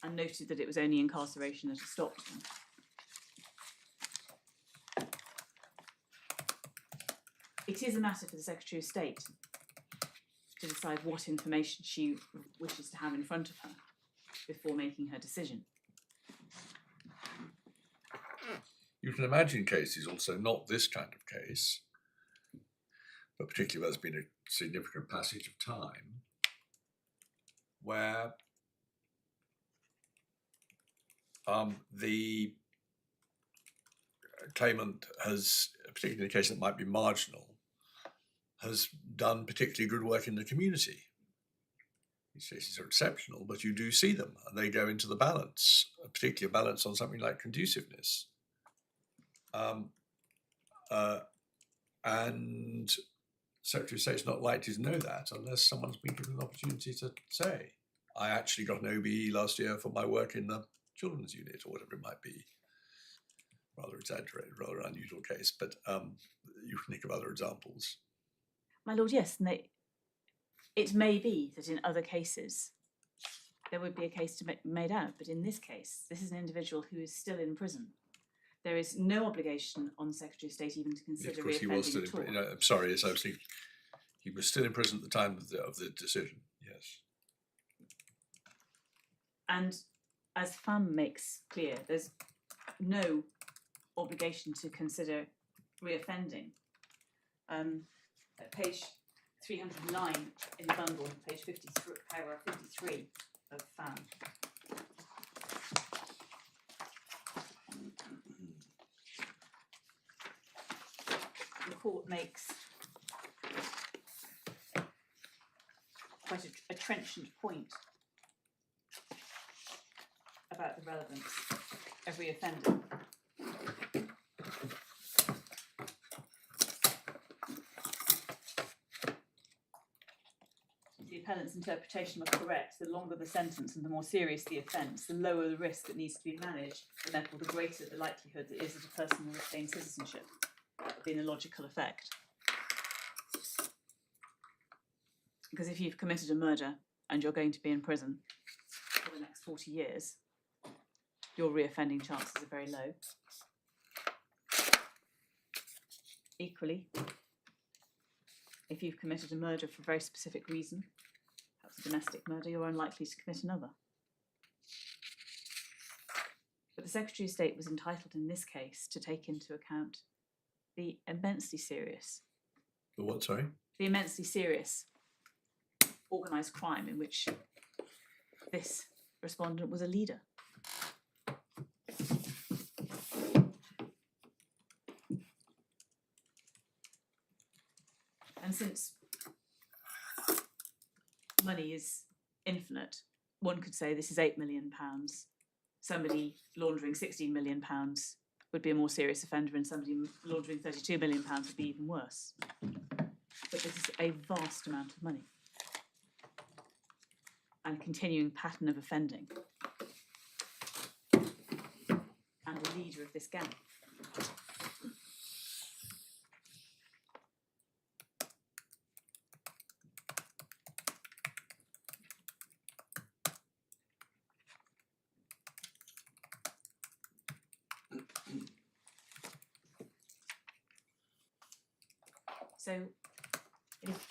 and noted that it was only incarceration that had stopped him. It is a matter for the Secretary of State to decide what information she wishes to have in front of her before making her decision. You can imagine cases also, not this kind of case, but particularly where there's been a significant passage of time, where the claimant has, particularly in a case that might be marginal, has done particularly good work in the community. These cases are exceptional, but you do see them, and they go into the balance, a particular balance on something like conduciveness. And Secretary of State's not likely to know that unless someone's been given an opportunity to say, I actually got an OBE last year for my work in the children's unit, or whatever it might be. Rather exaggerated, rather unusual case, but you can think of other examples. My lord, yes, and it may be that in other cases there would be a case to be made out, but in this case, this is an individual who is still in prison. There is no obligation on the Secretary of State even to consider Of course, he was still in prison. I'm sorry, as I was thinking, he was still in prison at the time of the decision. Yes. And as FAM makes clear, there's no obligation to consider reoffending. At page 309 in the bundle, page 53, paragraph 53 of FAM. The court makes quite a trenchant point about the relevance of reoffending. The appellant's interpretation was correct. The longer the sentence and the more serious the offence, the lower the risk that needs to be managed, and therefore the greater the likelihood that is that a person will retain citizenship. That would be a logical effect. Because if you've committed a murder and you're going to be in prison for the next 40 years, your reoffending chances are very low. Equally, if you've committed a murder for a very specific reason, perhaps a domestic murder, you're unlikely to commit another. But the Secretary of State was entitled in this case to take into account the immensely serious. The what, sorry? The immensely serious organised crime in which this respondent was a leader. And since money is infinite, one could say this is £8 million. Somebody laundering £16 million would be a more serious offender, and somebody laundering £32 million would be even worse. But this is a vast amount of money and a continuing pattern of offending, and a leader of this gang. So if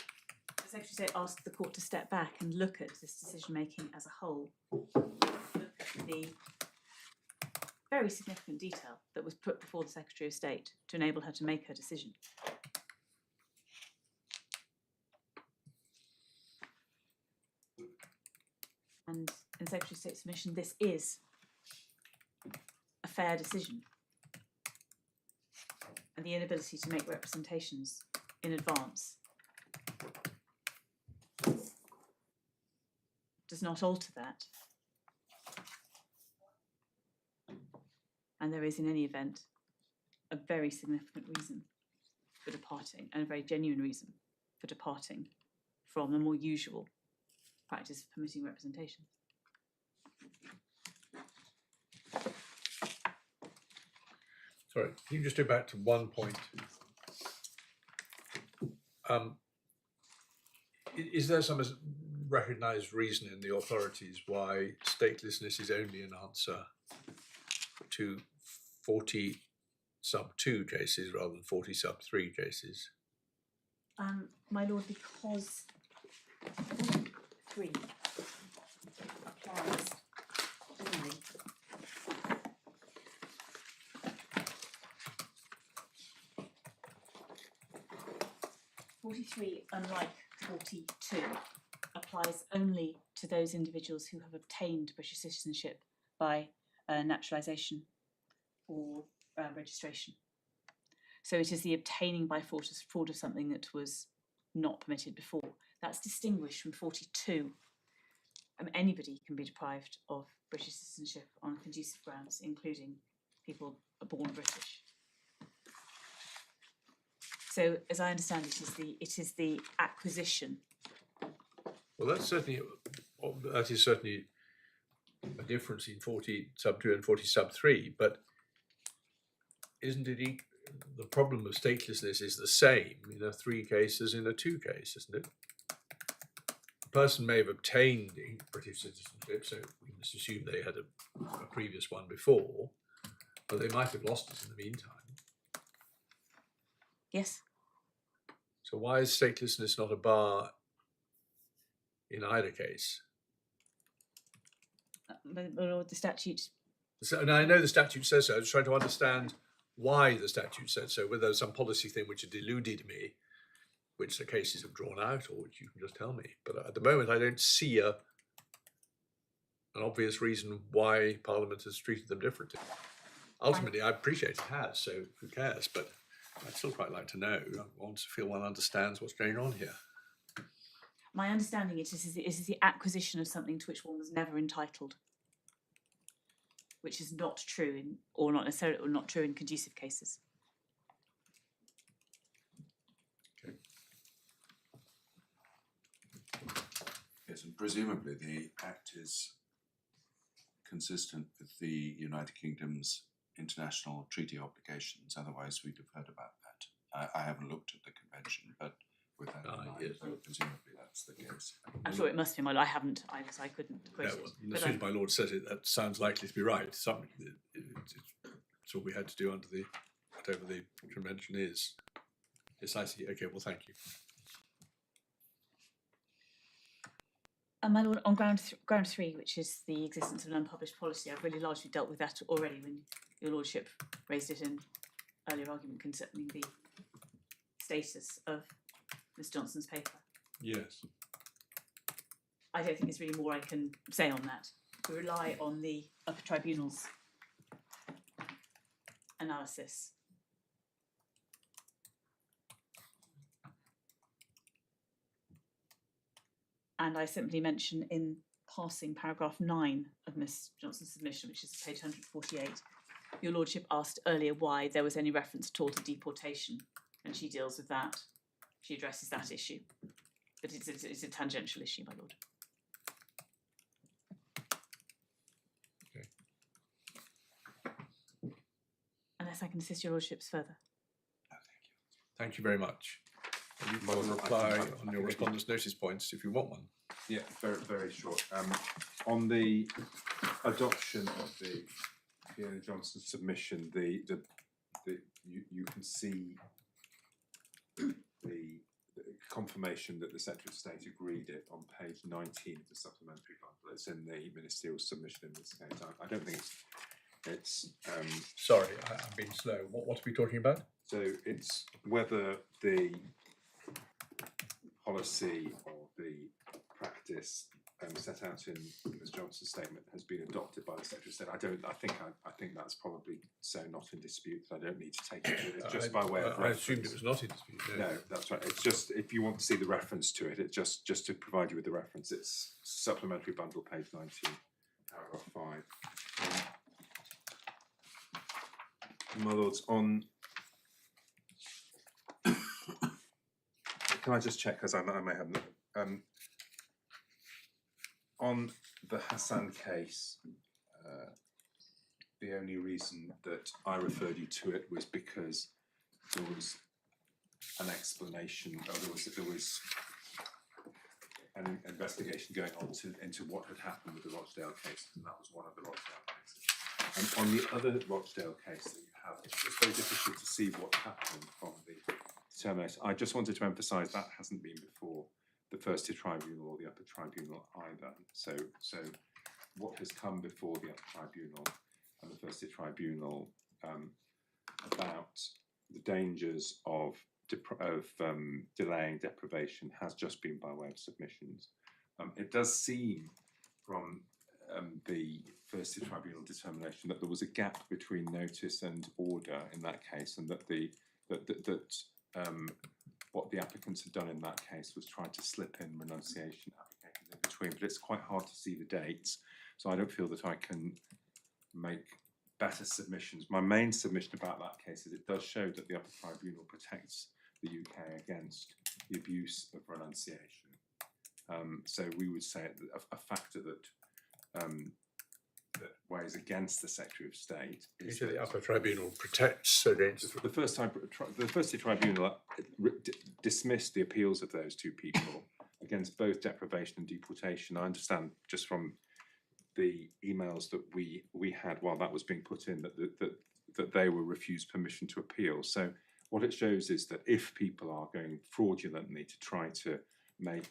the Secretary of State asked the court to step back and look at this decision making as a whole, look at the very significant detail that was put before the Secretary of State to enable her to make her decision. And in the Secretary of State's submission, this is a fair decision. And the inability to make representations in advance does not alter that. And there is, in any event, a very significant reason for departing, and a very genuine reason for departing from the more usual practice of permitting representation. Sorry, can you just go back to one point? Is there some recognised reason in the authorities why statelessness is only an answer to 40 sub 2 cases rather than 40 sub 3 cases? My Lord, because 3 applies only unlike 42, applies only to those individuals who have obtained British citizenship by naturalisation or registration. So it is the obtaining by fraud of something that was not permitted before. That's distinguished from 42. Anybody can be deprived of British citizenship on conducive grounds, including people born British. So, as I understand it, it is the acquisition. Well, that is certainly a difference in 40 sub 2 and 40 sub 3, but isn't it the problem of statelessness is the same in a 3 case as in a 2 case, isn't it? A person may have obtained British citizenship, so we must assume they had a previous one before, but they might have lost it in the meantime. Yes. So why is statelessness not a bar in either case? But the statute. So, and I know the statute says so. I was trying to understand why the statute said so, whether there's some policy thing which had eluded me, which the cases have drawn out, or which you can just tell me. But at the moment, I don't see an obvious reason why Parliament has treated them differently. Ultimately, I appreciate it has, so who cares? But I'd still quite like to know. I want to feel one understands what's going on here. My understanding is the acquisition of something to which one was never entitled, which is not true or not necessarily, or not true in conducive cases. Okay. Yes, and presumably the Act is consistent with the United Kingdom's international treaty obligations, otherwise we'd have heard about that. I haven't looked at the convention, but with that in mind, yes. presumably that's the case. I'm sure it must be, my Lord. I haven't, because I couldn't quote No, it. well, But as soon as my lord says it, that sounds likely to be right. It's all we had to do under whatever the convention is. Yes, I see. Okay, well, thank you. my Lord, on ground 3, which is the existence of an unpublished policy, I've really largely dealt with that already when your Lordship raised it in earlier argument concerning the status of Miss Johnson's paper. Yes. I don't think there's really more I can say on that. We rely on the Upper Tribunal's analysis. And I simply mention in passing paragraph 9 of Miss Johnson's submission, which is page 148. Your Lordship asked earlier why there was any reference at all to deportation, and she deals with that. She addresses that issue. But it's a tangential issue, my Lord. Okay. Unless I can assist your Lordships further. No, thank you. Thank you very much. You can reply on your respondent's notice points if you want one. Yeah, very, very short. On the adoption of the Fiona Johnson submission, you can see the confirmation that the Secretary of State agreed it on page 19 of the supplementary bundle. It's in the ministerial submission in this case. I don't think It's Sorry, I'm being slow. What are we talking about? so it's whether the policy or the practice set out in Ms Johnson's statement has been adopted by the Secretary of State. I think that's probably so not in dispute that I don't need to take it. It's just by way of I reference. assumed it was not in dispute. No, that's right. It's just if you want to see the reference to it, just to provide you with the reference. It's supplementary bundle, page 19, paragraph 5. My lords, on. Can I just check because I may have on the Hassan case. The only reason that I referred you to it was because there was an explanation, or there was an investigation going on into what had happened with the Rochdale case, and that was one of the Rochdale cases. And on the other Rochdale case that you have, it's very difficult to see what happened from the determination. I just wanted to emphasise that hasn't been before the First Tier Tribunal or the Upper Tribunal either. So what has come before the Upper Tribunal and the First Tier Tribunal about the dangers of delaying deprivation has just been by way of submissions. It does seem from the First Tier Tribunal determination that there was a gap between notice and order in that case, and that what the applicants had done in that case was try to slip in renunciation applications in between, but it's quite hard to see the dates, so I don't feel that I can make better submissions. My main submission about that case is it does show that the Upper Tribunal protects the UK against the abuse of renunciation. So we would say a factor that weighs against the Secretary of State is The Upper Tribunal protects against. the First Tier Tribunal dismissed the appeals of those two people against both deprivation and deportation. I understand just from the emails that we had while that was being put in that they were refused permission to appeal. So what it shows is that if people are going fraudulently to try to make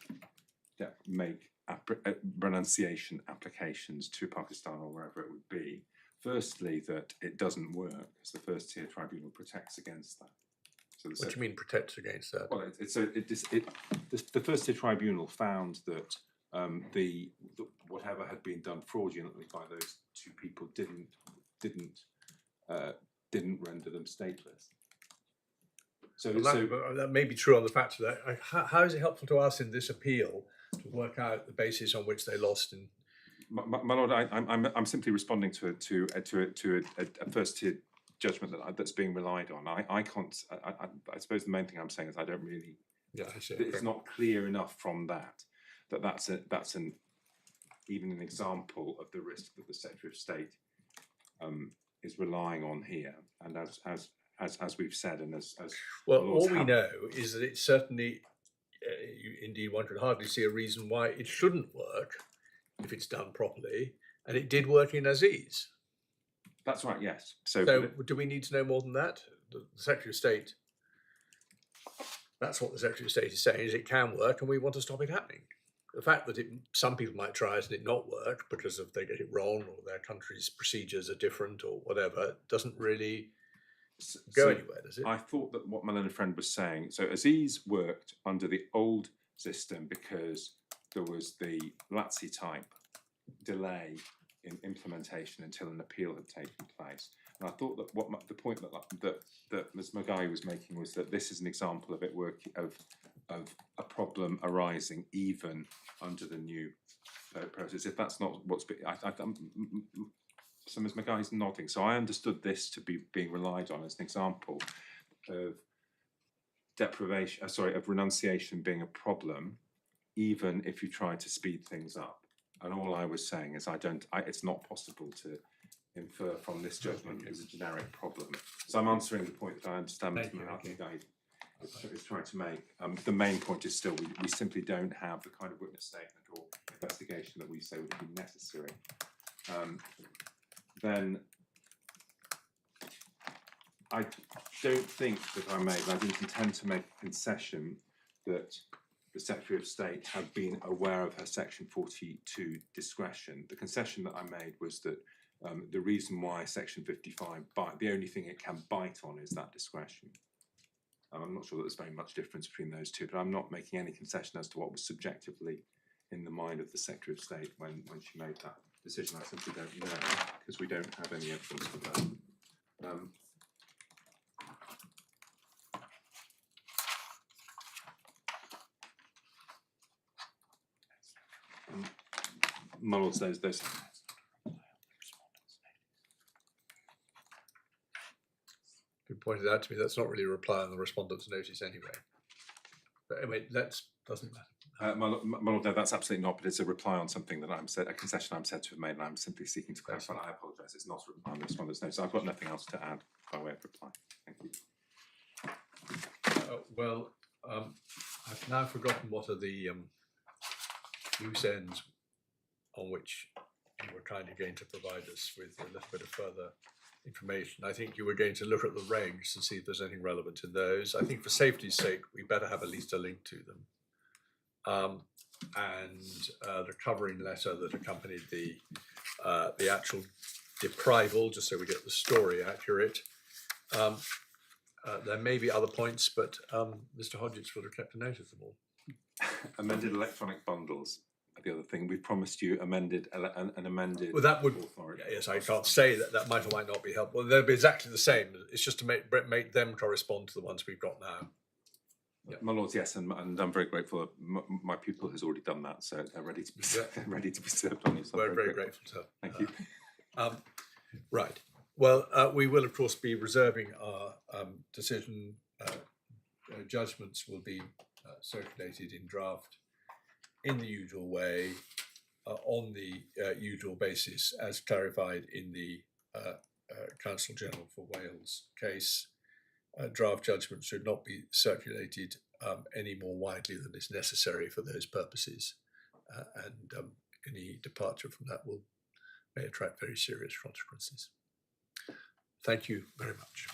renunciation applications to Pakistan or wherever it would be, firstly that it doesn't work because the First Tier Tribunal protects against that. So What do you mean protects against that? well, the First Tier Tribunal found that whatever had been done fraudulently by those two people didn't render them stateless. So, But that may be true on the facts of that. How is it helpful to us in this appeal to work out the basis on which they lost? In my lord, I'm simply responding to a first tier judgment that's being relied on. I can't. I suppose the main thing I'm saying is I don't really. Yeah, I see. It's not clear enough from that's even an example of the risk that the Secretary of State is relying on here, and as we've said, and as well, all we know is that it's certainly, indeed, one could hardly see a reason why it shouldn't work if it's done properly, and it did work in Aziz. That's right. Yes. So do we need to know more than that? The Secretary of State. That's what the Secretary of State is saying: is it can work, and we want to stop it happening. The fact that some people might try it and it not work because if they get it wrong or their country's procedures are different or whatever, doesn't really go anywhere, does it? I thought that what my learned friend was saying, so Aziz worked under the old system because there was the LATSI type delay in implementation until an appeal had taken place. And I thought that the point that Ms. Magai was making was that this is an example of it working of a problem arising even under the new process. If that's not what's been, so Ms. Magai is nodding. So I understood this to be being relied on as an example of of renunciation being a problem, even if you try to speed things up. And all I was saying is it's not possible to infer from this judgment as a generic problem. So I'm answering the point that I understand Ms. Magai is trying to make. The main point is still we simply don't have the kind of witness statement or investigation that we say would be necessary. Then I don't think that I didn't intend to make a concession that the Secretary of State had been aware of her Section 42 discretion. The concession that I made was that The reason why section 55, the only thing it can bite on is that discretion. I'm not sure that there's very much difference between those two, but I'm not making any concession as to what was subjectively in the mind of the Secretary of State when she made that decision. I simply don't know, because we don't have any evidence for that. My lord, those You pointed out to me that's not really a reply on the respondent's notice anyway. But anyway, doesn't matter. my lord, no, that's absolutely not. But it's a reply on something that a concession I'm said to have made, and I'm simply seeking to clarify. I apologise. It's not a reply on the respondent's notice. I've got nothing else to add by way of reply. Thank you. I've now forgotten what are the loose ends on which you were kind again to provide us with a little bit of further information. I think you were going to look at the regs and see if there's anything relevant in those. I think for safety's sake, we better have at least a link to them. The covering letter that accompanied the actual deprival, just so we get the story accurate. There may be other points, but Mr. Hodgetts would have kept a note of them all. Amended electronic bundles. The other thing we promised you amended. Well, that would. Authority. Yes, I can't say that might or might not be helpful. They'll be exactly the same. It's just to make them correspond to the ones we've got now. Yeah. My lords, yes, and I'm very grateful. My pupil has already done that, so they're ready to be ready to be served on you. So We're very grateful to her. Thank you. Right. Well, we will of course be reserving our decision. Judgments will be circulated in draft in the usual way, on the usual basis, as clarified in the Counsel General for Wales case. Draft judgments should not be circulated any more widely than is necessary for those purposes, and any departure from that may attract very serious consequences. Thank you very much.